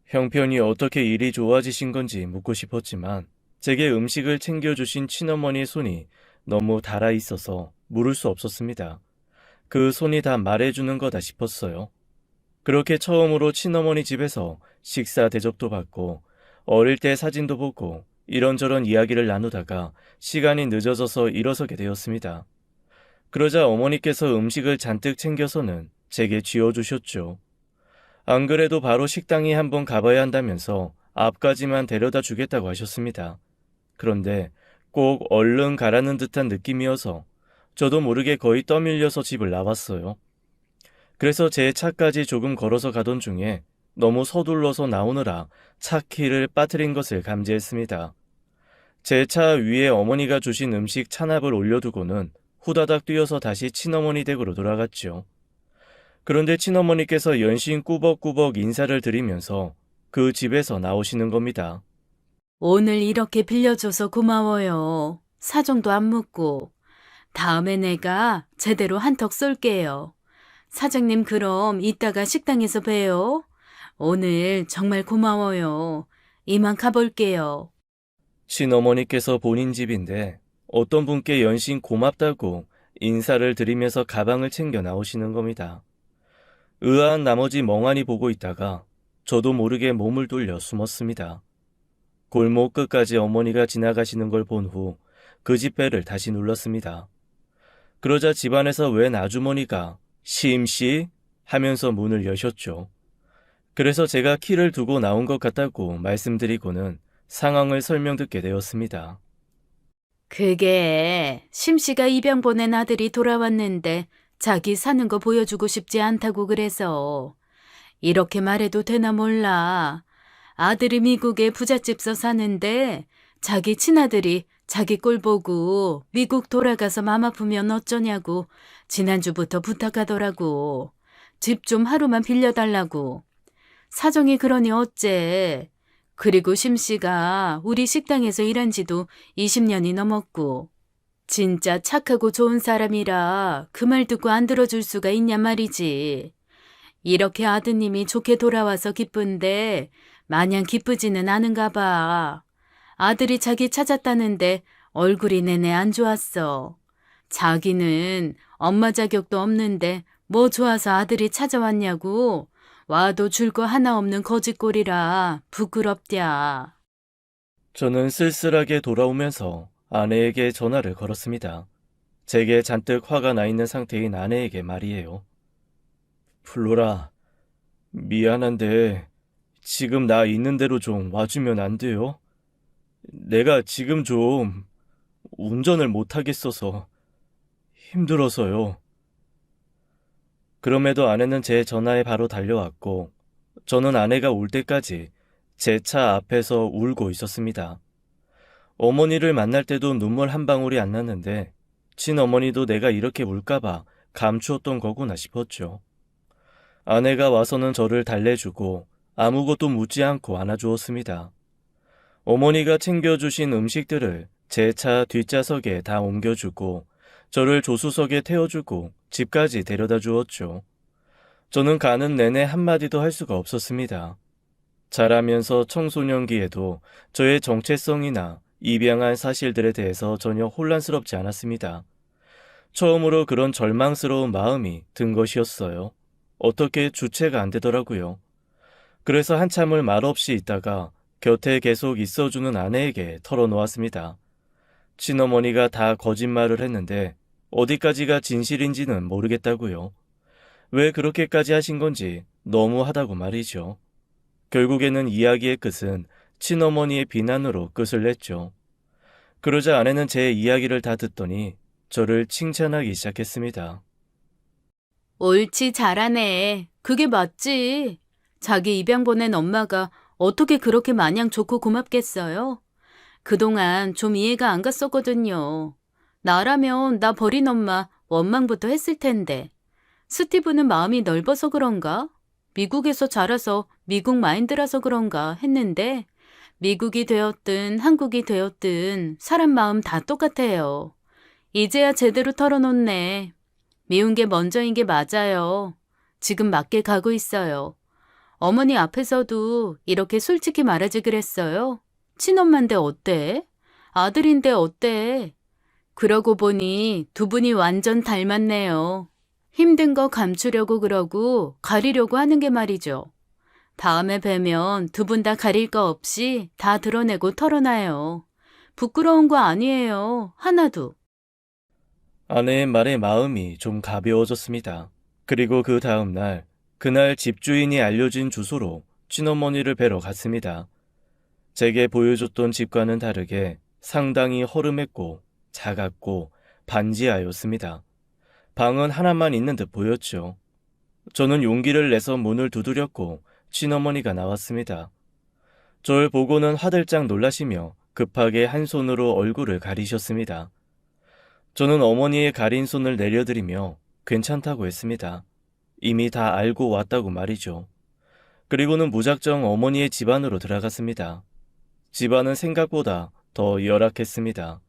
[SPEAKER 1] 형편이 어떻게 일이 좋아지신 건지 묻고 싶었지만 제게 음식을 챙겨주신 친어머니의 손이 너무 달아 있어서 물을 수 없었습니다. 그 손이 다 말해주는 거다 싶었어요. 그렇게 처음으로 친어머니 집에서 식사 대접도 받고 어릴 때 사진도 보고 이런저런 이야기를 나누다가 시간이 늦어져서 일어서게 되었습니다. 그러자 어머니께서 음식을 잔뜩 챙겨서는 제게 쥐어주셨죠. 안 그래도 바로 식당에 한번 가봐야 한다면서 앞까지만 데려다 주겠다고 하셨습니다. 그런데 꼭 얼른 가라는 듯한 느낌이어서 저도 모르게 거의 떠밀려서 집을 나왔어요. 그래서 제 차까지 조금 걸어서 가던 중에 너무 서둘러서 나오느라 차 키를 빠뜨린 것을 감지했습니다. 제 차 위에 어머니가 주신 음식 찬압을 올려두고는 후다닥 뛰어서 다시 친어머니 댁으로 돌아갔죠. 그런데 친어머니께서 연신 꾸벅꾸벅 인사를 드리면서 그 집에서 나오시는 겁니다.
[SPEAKER 2] 오늘 이렇게 빌려줘서 고마워요. 사정도 안 묻고. 다음에 내가 제대로 한턱 쏠게요. 사장님 그럼 이따가 식당에서 봬요. 오늘 정말 고마워요. 이만 가볼게요.
[SPEAKER 1] 친어머니께서 본인 집인데 어떤 분께 연신 고맙다고 인사를 드리면서 가방을 챙겨 나오시는 겁니다. 의아한 나머지 멍하니 보고 있다가 저도 모르게 몸을 돌려 숨었습니다. 골목 끝까지 어머니가 지나가시는 걸 본 후 그 집 배를 다시 눌렀습니다. 그러자 집안에서 웬 아주머니가 심씨 하면서 문을 여셨죠. 그래서 제가 키를 두고 나온 것 같다고 말씀드리고는 상황을 설명 듣게 되었습니다.
[SPEAKER 2] 그게 심씨가 입양 보낸 아들이 돌아왔는데 자기 사는 거 보여주고 싶지 않다고 그래서. 이렇게 말해도 되나 몰라. 아들이 미국에 부잣집서 사는데 자기 친아들이 자기 꼴 보고 미국 돌아가서 맘 아프면 어쩌냐고 지난주부터 부탁하더라고. 집 좀 하루만 빌려달라고. 사정이 그러니 어째. 그리고 심씨가 우리 식당에서 일한 지도 20년이 넘었고 진짜 착하고 좋은 사람이라 그 말 듣고 안 들어줄 수가 있냐 말이지. 이렇게 아드님이 좋게 돌아와서 기쁜데 마냥 기쁘지는 않은가 봐. 아들이 자기 찾았다는데 얼굴이 내내 안 좋았어. 자기는 엄마 자격도 없는데 뭐 좋아서 아들이 찾아왔냐고. 와도 줄 거 하나 없는 거짓골이라 부끄럽랴.
[SPEAKER 1] 저는 쓸쓸하게 돌아오면서 아내에게 전화를 걸었습니다. 제게 잔뜩 화가 나 있는 상태인 아내에게 말이에요. 플로라, 미안한데 지금 나 있는 대로 좀 와주면 안 돼요? 내가 지금 좀 운전을 못하겠어서 힘들어서요. 그럼에도 아내는 제 전화에 바로 달려왔고 저는 아내가 올 때까지 제 차 앞에서 울고 있었습니다. 어머니를 만날 때도 눈물 한 방울이 안 났는데 친어머니도 내가 이렇게 울까봐 감추었던 거구나 싶었죠. 아내가 와서는 저를 달래주고 아무것도 묻지 않고 안아주었습니다. 어머니가 챙겨주신 음식들을 제 차 뒷좌석에 다 옮겨주고 저를 조수석에 태워주고 집까지 데려다 주었죠. 저는 가는 내내 한마디도 할 수가 없었습니다. 자라면서 청소년기에도 저의 정체성이나 입양한 사실들에 대해서 전혀 혼란스럽지 않았습니다. 처음으로 그런 절망스러운 마음이 든 것이었어요. 어떻게 주체가 안 되더라고요. 그래서 한참을 말없이 있다가 곁에 계속 있어주는 아내에게 털어놓았습니다. 친어머니가 다 거짓말을 했는데 어디까지가 진실인지는 모르겠다고요. 왜 그렇게까지 하신 건지 너무하다고 말이죠. 결국에는 이야기의 끝은 친어머니의 비난으로 끝을 냈죠. 그러자 아내는 제 이야기를 다 듣더니 저를 칭찬하기 시작했습니다.
[SPEAKER 2] 옳지, 잘하네. 그게 맞지. 자기 입양 보낸 엄마가 어떻게 그렇게 마냥 좋고 고맙겠어요? 그동안 좀 이해가 안 갔었거든요. 나라면 나 버린 엄마 원망부터 했을 텐데. 스티브는 마음이 넓어서 그런가? 미국에서 자라서 미국 마인드라서 그런가 했는데 미국이 되었든 한국이 되었든 사람 마음 다 똑같아요. 이제야 제대로 털어놓네. 미운 게 먼저인 게 맞아요. 지금 맞게 가고 있어요. 어머니 앞에서도 이렇게 솔직히 말하지 그랬어요. 친엄마인데 어때? 아들인데 어때? 그러고 보니 두 분이 완전 닮았네요. 힘든 거 감추려고 그러고 가리려고 하는 게 말이죠. 다음에 뵈면 두 분 다 가릴 거 없이 다 드러내고 털어놔요. 부끄러운 거 아니에요. 하나도.
[SPEAKER 1] 아내의 말에 마음이 좀 가벼워졌습니다. 그리고 그 다음 날, 그날 집주인이 알려준 주소로 친어머니를 뵈러 갔습니다. 제게 보여줬던 집과는 다르게 상당히 허름했고 작았고 반지하였습니다. 방은 하나만 있는 듯 보였죠. 저는 용기를 내서 문을 두드렸고 친어머니가 나왔습니다. 절 보고는 화들짝 놀라시며 급하게 한 손으로 얼굴을 가리셨습니다. 저는 어머니의 가린 손을 내려드리며 괜찮다고 했습니다. 이미 다 알고 왔다고 말이죠. 그리고는 무작정 어머니의 집 안으로 들어갔습니다. 집안은 생각보다 더 열악했습니다.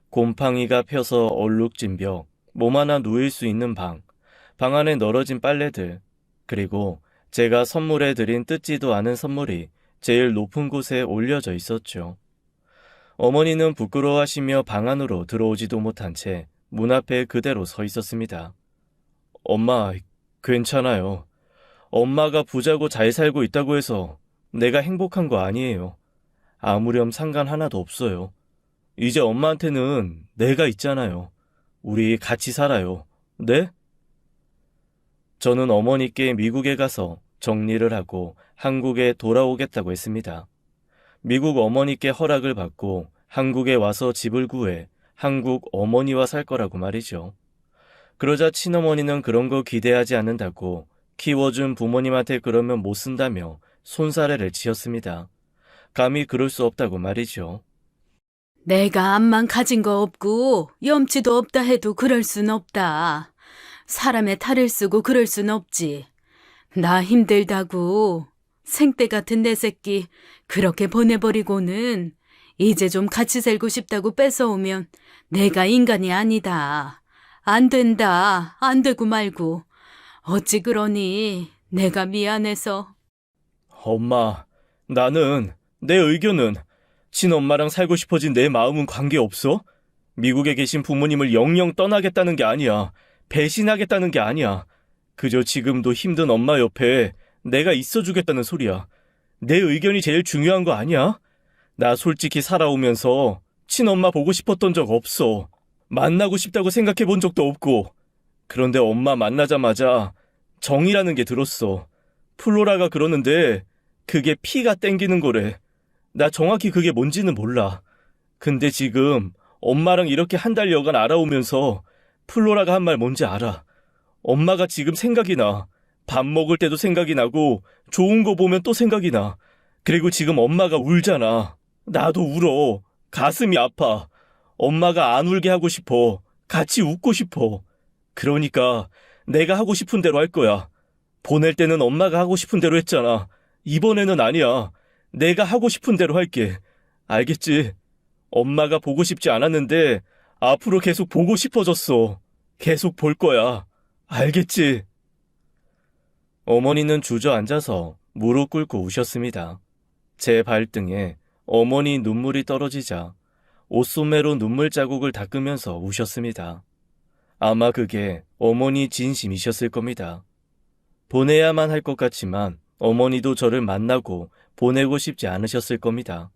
[SPEAKER 1] 곰팡이가 펴서 얼룩진 벽, 몸 하나 누일 수 있는 방, 방 안에 널어진 빨래들, 그리고 제가 선물해 드린 뜯지도 않은 선물이 제일 높은 곳에 올려져 있었죠. 어머니는 부끄러워하시며 방 안으로 들어오지도 못한 채 문 앞에 그대로 서 있었습니다. 엄마, 괜찮아요. 엄마가 부자고 잘 살고 있다고 해서 내가 행복한 거 아니에요. 아무렴 상관 하나도 없어요. 이제 엄마한테는 내가 있잖아요. 우리 같이 살아요. 네? 저는 어머니께 미국에 가서 정리를 하고 한국에 돌아오겠다고 했습니다. 미국 어머니께 허락을 받고 한국에 와서 집을 구해 한국 어머니와 살 거라고 말이죠. 그러자 친어머니는 그런 거 기대하지 않는다고 키워준 부모님한테 그러면 못 쓴다며 손사래를 치었습니다. 감히 그럴 수 없다고 말이죠.
[SPEAKER 2] 내가 암만 가진 거 없고 염치도 없다 해도 그럴 순 없다. 사람의 탈을 쓰고 그럴 순 없지. 나 힘들다고 생떼 같은 내 새끼 그렇게 보내버리고는 이제 좀 같이 살고 싶다고 뺏어오면 내가 인간이 아니다. 안 된다. 안 되고 말고. 어찌 그러니 내가 미안해서.
[SPEAKER 1] 엄마, 나는, 내 의견은 친엄마랑 살고 싶어진 내 마음은 관계없어? 미국에 계신 부모님을 영영 떠나겠다는 게 아니야. 배신하겠다는 게 아니야. 그저 지금도 힘든 엄마 옆에 내가 있어주겠다는 소리야. 내 의견이 제일 중요한 거 아니야? 나 솔직히 살아오면서 친엄마 보고 싶었던 적 없어. 만나고 싶다고 생각해 본 적도 없고. 그런데 엄마 만나자마자 정이라는 게 들었어. 플로라가 그러는데 그게 피가 땡기는 거래. 나 정확히 그게 뭔지는 몰라. 근데 지금 엄마랑 이렇게 한 달여간 알아오면서 플로라가 한 말 뭔지 알아. 엄마가 지금 생각이 나. 밥 먹을 때도 생각이 나고 좋은 거 보면 또 생각이 나. 그리고 지금 엄마가 울잖아. 나도 울어. 가슴이 아파. 엄마가 안 울게 하고 싶어. 같이 웃고 싶어. 그러니까 내가 하고 싶은 대로 할 거야. 보낼 때는 엄마가 하고 싶은 대로 했잖아. 이번에는 아니야. 내가 하고 싶은 대로 할게. 알겠지? 엄마가 보고 싶지 않았는데 앞으로 계속 보고 싶어졌어. 계속 볼 거야. 알겠지? 어머니는 주저앉아서 무릎 꿇고 우셨습니다. 제 발등에 어머니 눈물이 떨어지자 옷소매로 눈물 자국을 닦으면서 우셨습니다. 아마 그게 어머니 진심이셨을 겁니다. 보내야만 할 것 같지만 어머니도 저를 만나고 보내고 싶지 않으셨을 겁니다.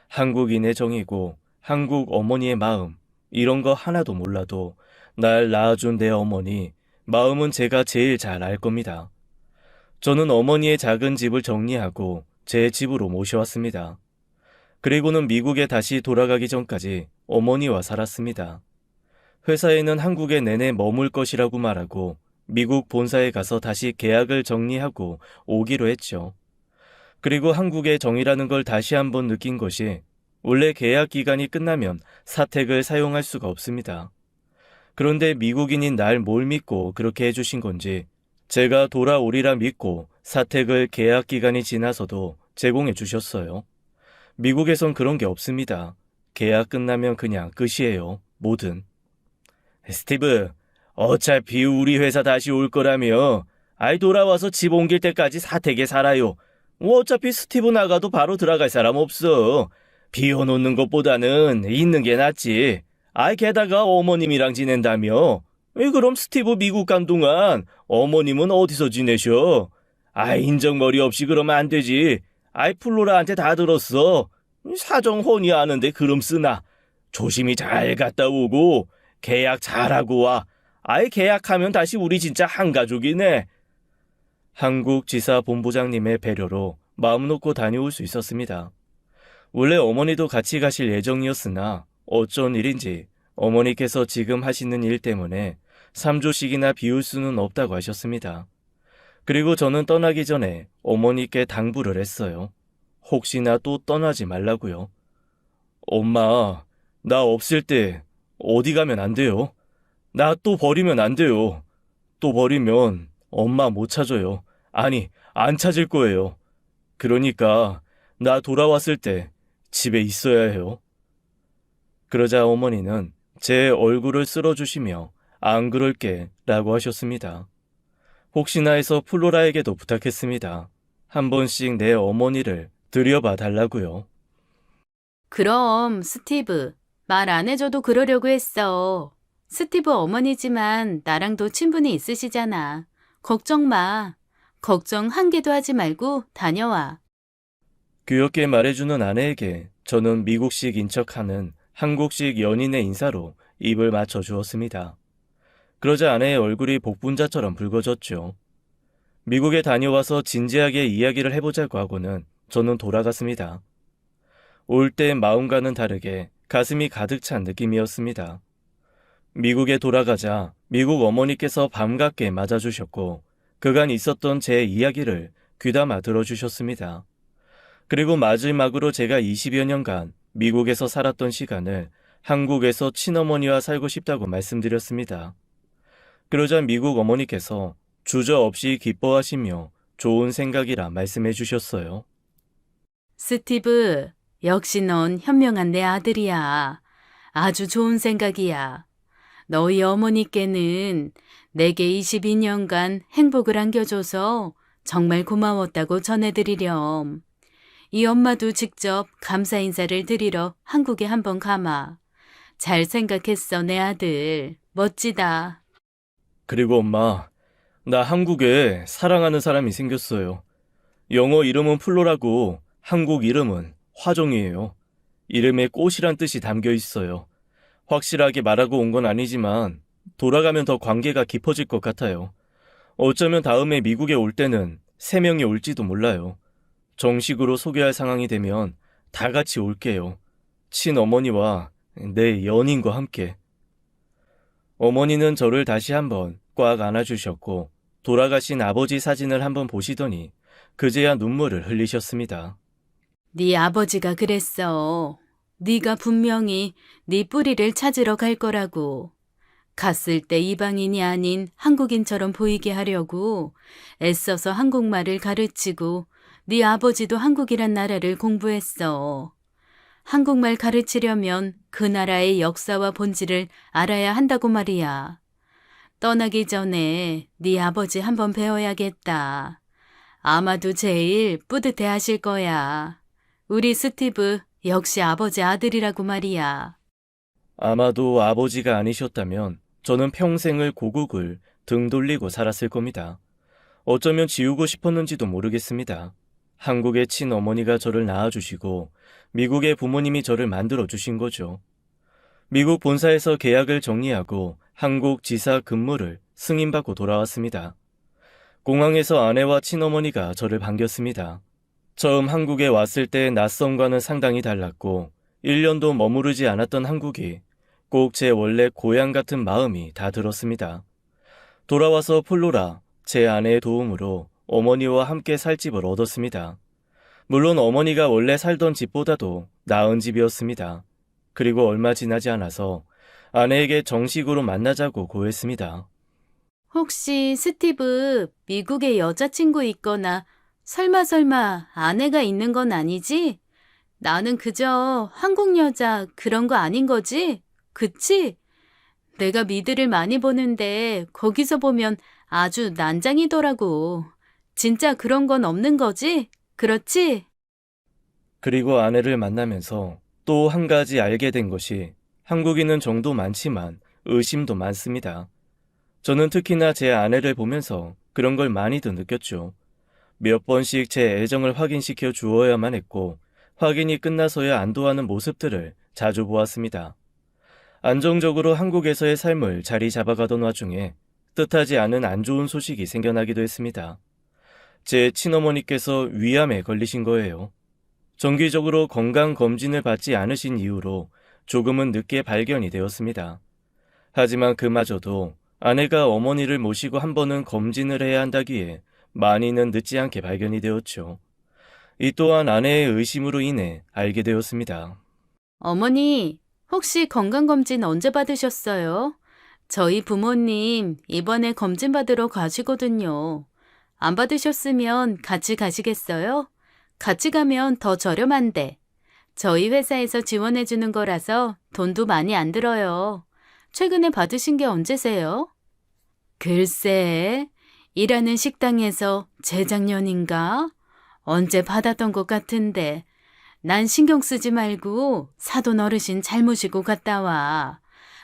[SPEAKER 1] 한국인의 정이고 한국 어머니의 마음 이런 거 하나도 몰라도 날 낳아준 내 어머니 마음은 제가 제일 잘 알 겁니다. 저는 어머니의 작은 집을 정리하고 제 집으로 모셔왔습니다. 그리고는 미국에 다시 돌아가기 전까지 어머니와 살았습니다. 회사에는 한국에 내내 머물 것이라고 말하고 미국 본사에 가서 다시 계약을 정리하고 오기로 했죠. 그리고 한국의 정이라는 걸 다시 한번 느낀 것이 원래 계약 기간이 끝나면 사택을 사용할 수가 없습니다. 그런데 미국인인 날 뭘 믿고 그렇게 해주신 건지 제가 돌아오리라 믿고 사택을 계약 기간이 지나서도 제공해 주셨어요. 미국에선 그런 게 없습니다. 계약 끝나면 그냥 끝이에요. 뭐든. 스티브, 어차피 우리 회사 다시 올 거라며. 아이 돌아와서 집 옮길 때까지 사택에 살아요. 어차피 스티브 나가도 바로 들어갈 사람 없어. 비워놓는 것보다는 있는 게 낫지. 아이 게다가 어머님이랑 지낸다며. 그럼 스티브 미국 간 동안 어머님은 어디서 지내셔? 아이 인정머리 없이 그러면 안 되지. 아이 플로라한테 다 들었어. 사정 훤히 아는데 그럼 쓰나. 조심히 잘 갔다 오고 계약 잘하고 와. 아이 계약하면 다시 우리 진짜 한 가족이네. 한국 지사 본부장님의 배려로 마음 놓고 다녀올 수 있었습니다. 원래 어머니도 같이 가실 예정이었으나 어쩐 일인지 어머니께서 지금 하시는 일 때문에 3조씩이나 비울 수는 없다고 하셨습니다. 그리고 저는 떠나기 전에 어머니께 당부를 했어요. 혹시나 또 떠나지 말라고요. 엄마, 나 없을 때 어디 가면 안 돼요. 나 또 버리면 안 돼요. 또 버리면 엄마 못 찾아요. 아니, 안 찾을 거예요. 그러니까 나 돌아왔을 때 집에 있어야 해요. 그러자 어머니는 제 얼굴을 쓸어주시며 안 그럴게 라고 하셨습니다. 혹시나 해서 플로라에게도 부탁했습니다. 한 번씩 내 어머니를 들여봐 달라고요.
[SPEAKER 2] 그럼 스티브, 말 안 해줘도 그러려고 했어. 스티브 어머니지만 나랑도 친분이 있으시잖아. 걱정 마. 걱정 한 개도 하지 말고 다녀와.
[SPEAKER 1] 귀엽게 말해주는 아내에게 저는 미국식 인척하는 한국식 연인의 인사로 입을 맞춰주었습니다. 그러자 아내의 얼굴이 복분자처럼 붉어졌죠. 미국에 다녀와서 진지하게 이야기를 해보자고 하고는 저는 돌아갔습니다. 올 때 마음과는 다르게 가슴이 가득 찬 느낌이었습니다. 미국에 돌아가자 미국 어머니께서 반갑게 맞아주셨고 그간 있었던 제 이야기를 귀담아 들어주셨습니다. 그리고 마지막으로 제가 20여 년간 미국에서 살았던 시간을 한국에서 친어머니와 살고 싶다고 말씀드렸습니다. 그러자 미국 어머니께서 주저없이 기뻐하시며 좋은 생각이라 말씀해 주셨어요.
[SPEAKER 2] 스티브, 역시 넌 현명한 내 아들이야. 아주 좋은 생각이야. 너희 어머니께는 내게 22년간 행복을 안겨줘서 정말 고마웠다고 전해드리렴. 이 엄마도 직접 감사 인사를 드리러 한국에 한번 가마. 잘 생각했어, 내 아들. 멋지다.
[SPEAKER 1] 그리고 엄마, 나 한국에 사랑하는 사람이 생겼어요. 영어 이름은 플로라고 한국 이름은 화종이에요. 이름에 꽃이란 뜻이 담겨 있어요. 확실하게 말하고 온 건 아니지만 돌아가면 더 관계가 깊어질 것 같아요. 어쩌면 다음에 미국에 올 때는 3명이 올지도 몰라요. 정식으로 소개할 상황이 되면 다 같이 올게요. 친어머니와 내 연인과 함께. 어머니는 저를 다시 한번 꽉 안아주셨고 돌아가신 아버지 사진을 한번 보시더니 그제야 눈물을 흘리셨습니다.
[SPEAKER 2] 네 아버지가 그랬어. 네가 분명히 네 뿌리를 찾으러 갈 거라고. 갔을 때 이방인이 아닌 한국인처럼 보이게 하려고 애써서 한국말을 가르치고 네 아버지도 한국이란 나라를 공부했어. 한국말 가르치려면 그 나라의 역사와 본질을 알아야 한다고 말이야. 떠나기 전에 네 아버지 한번 배워야겠다. 아마도 제일 뿌듯해 하실 거야. 우리 스티브 역시 아버지 아들이라고 말이야.
[SPEAKER 1] 아마도 아버지가 아니셨다면 저는 평생을 고국을 등 돌리고 살았을 겁니다. 어쩌면 지우고 싶었는지도 모르겠습니다. 한국의 친어머니가 저를 낳아주시고 미국의 부모님이 저를 만들어주신 거죠. 미국 본사에서 계약을 정리하고 한국 지사 근무를 승인받고 돌아왔습니다. 공항에서 아내와 친어머니가 저를 반겼습니다. 처음 한국에 왔을 때 낯선과는 상당히 달랐고 1년도 머무르지 않았던 한국이 꼭 제 원래 고향 같은 마음이 다 들었습니다. 돌아와서 플로라, 제 아내의 도움으로 어머니와 함께 살 집을 얻었습니다. 물론 어머니가 원래 살던 집보다도 나은 집이었습니다. 그리고 얼마 지나지 않아서 아내에게 정식으로 만나자고 고했습니다.
[SPEAKER 2] 혹시 스티브 미국에 여자친구 있거나 설마 아내가 있는 건 아니지? 나는 그저 한국 여자 그런 거 아닌 거지? 그치? 내가 미드를 많이 보는데 거기서 보면 아주 난장이더라고. 진짜 그런 건 없는 거지? 그렇지?
[SPEAKER 1] 그리고 아내를 만나면서 또 한 가지 알게 된 것이 한국인은 정도 많지만 의심도 많습니다. 저는 특히나 제 아내를 보면서 그런 걸 많이도 느꼈죠. 몇 번씩 제 애정을 확인시켜 주어야만 했고 확인이 끝나서야 안도하는 모습들을 자주 보았습니다. 안정적으로 한국에서의 삶을 자리 잡아가던 와중에 뜻하지 않은 안 좋은 소식이 생겨나기도 했습니다. 제 친어머니께서 위암에 걸리신 거예요. 정기적으로 건강검진을 받지 않으신 이유로 조금은 늦게 발견이 되었습니다. 하지만 그마저도 아내가 어머니를 모시고 한 번은 검진을 해야 한다기에 많이는 늦지 않게 발견이 되었죠. 이 또한 아내의 의심으로 인해 알게 되었습니다.
[SPEAKER 2] 어머니, 혹시 건강검진 언제 받으셨어요? 저희 부모님 이번에 검진 받으러 가시거든요. 안 받으셨으면 같이 가시겠어요? 같이 가면 더 저렴한데. 저희 회사에서 지원해 주는 거라서 돈도 많이 안 들어요. 최근에 받으신 게 언제세요? 글쎄, 일하는 식당에서 재작년인가? 언제 받았던 것 같은데. 난 신경 쓰지 말고 사돈 어르신 잘 모시고 갔다 와.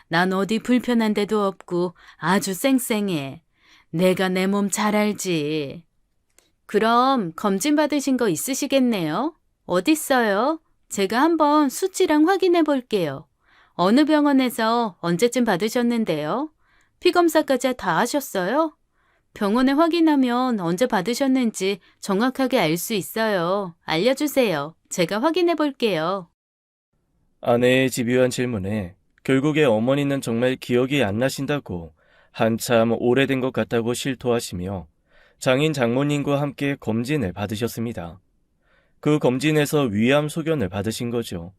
[SPEAKER 2] 난 어디 불편한 데도 없고 아주 쌩쌩해. 내가 내 몸 잘 알지. 그럼 검진 받으신 거 있으시겠네요? 어딨어요? 제가 한번 수치랑 확인해 볼게요. 어느 병원에서 언제쯤 받으셨는데요? 피 검사까지 다 하셨어요? 병원에 확인하면 언제 받으셨는지 정확하게 알 수 있어요. 알려주세요. 제가 확인해 볼게요.
[SPEAKER 1] 아내의 집요한 질문에 결국에 어머니는 정말 기억이 안 나신다고 한참 오래된 것 같다고 실토하시며 장인 장모님과 함께 검진을 받으셨습니다. 그 검진에서 위암 소견을 받으신 거죠.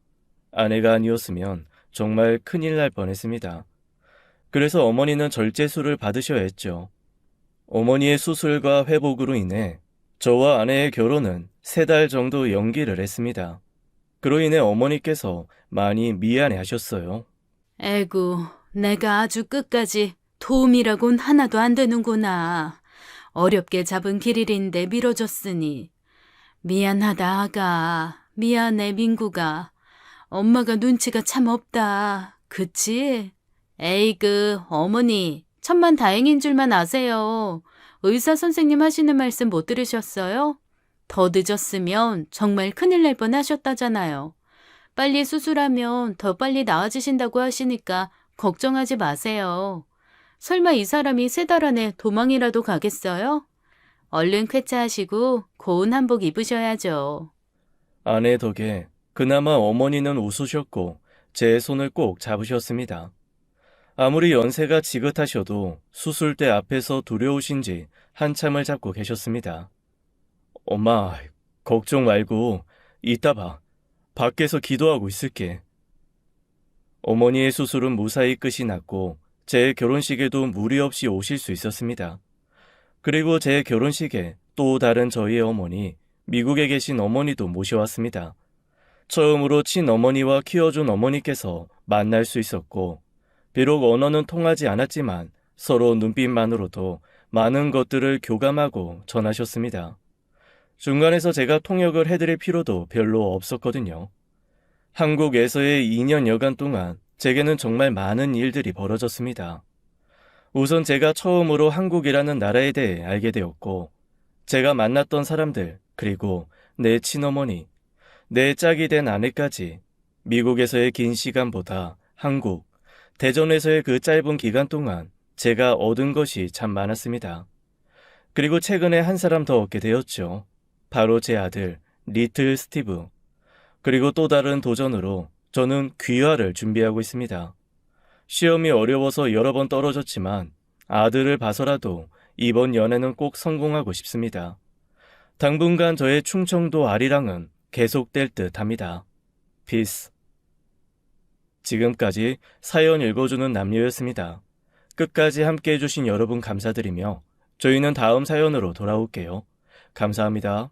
[SPEAKER 1] 아내가 아니었으면 정말 큰일 날 뻔했습니다. 그래서 어머니는 절제술을 받으셔야 했죠. 어머니의 수술과 회복으로 인해 저와 아내의 결혼은 3달 정도 연기를 했습니다. 그로 인해 어머니께서 많이 미안해 하셨어요.
[SPEAKER 2] 에구, 내가 아주 끝까지 도움이라곤 하나도 안 되는구나. 어렵게 잡은 길일인데 미뤄줬으니. 미안하다, 아가. 미안해, 민구가. 엄마가 눈치가 참 없다. 그치? 에이그, 어머니. 천만 다행인 줄만 아세요. 의사 선생님 하시는 말씀 못 들으셨어요? 더 늦었으면 정말 큰일 날 뻔 하셨다잖아요. 빨리 수술하면 더 빨리 나아지신다고 하시니까 걱정하지 마세요. 설마 이 사람이 3달 안에 도망이라도 가겠어요? 얼른 쾌차하시고 고운 한복 입으셔야죠.
[SPEAKER 1] 아내 덕에 그나마 어머니는 웃으셨고 제 손을 꼭 잡으셨습니다. 아무리 연세가 지긋하셔도 수술대 앞에서 두려우신지 한참을 잡고 계셨습니다. 엄마, 걱정 말고 이따 봐. 밖에서 기도하고 있을게. 어머니의 수술은 무사히 끝이 났고 제 결혼식에도 무리 없이 오실 수 있었습니다. 그리고 제 결혼식에 또 다른 저희의 어머니, 미국에 계신 어머니도 모셔왔습니다. 처음으로 친어머니와 키워준 어머니께서 만날 수 있었고 비록 언어는 통하지 않았지만 서로 눈빛만으로도 많은 것들을 교감하고 전하셨습니다. 중간에서 제가 통역을 해드릴 필요도 별로 없었거든요. 한국에서의 2년 여간 동안 제게는 정말 많은 일들이 벌어졌습니다. 우선 제가 처음으로 한국이라는 나라에 대해 알게 되었고, 제가 만났던 사람들, 그리고 내 친어머니, 내 짝이 된 아내까지 미국에서의 긴 시간보다 한국, 대전에서의 그 짧은 기간 동안 제가 얻은 것이 참 많았습니다. 그리고 최근에 한 사람 더 얻게 되었죠. 바로 제 아들, 리틀 스티브. 그리고 또 다른 도전으로 저는 귀화를 준비하고 있습니다. 시험이 어려워서 여러 번 떨어졌지만 아들을 봐서라도 이번 연애는 꼭 성공하고 싶습니다. 당분간 저의 충청도 아리랑은 계속될 듯 합니다. 피스. 지금까지 사연 읽어주는 남녀였습니다. 끝까지 함께 해주신 여러분 감사드리며 저희는 다음 사연으로 돌아올게요. 감사합니다.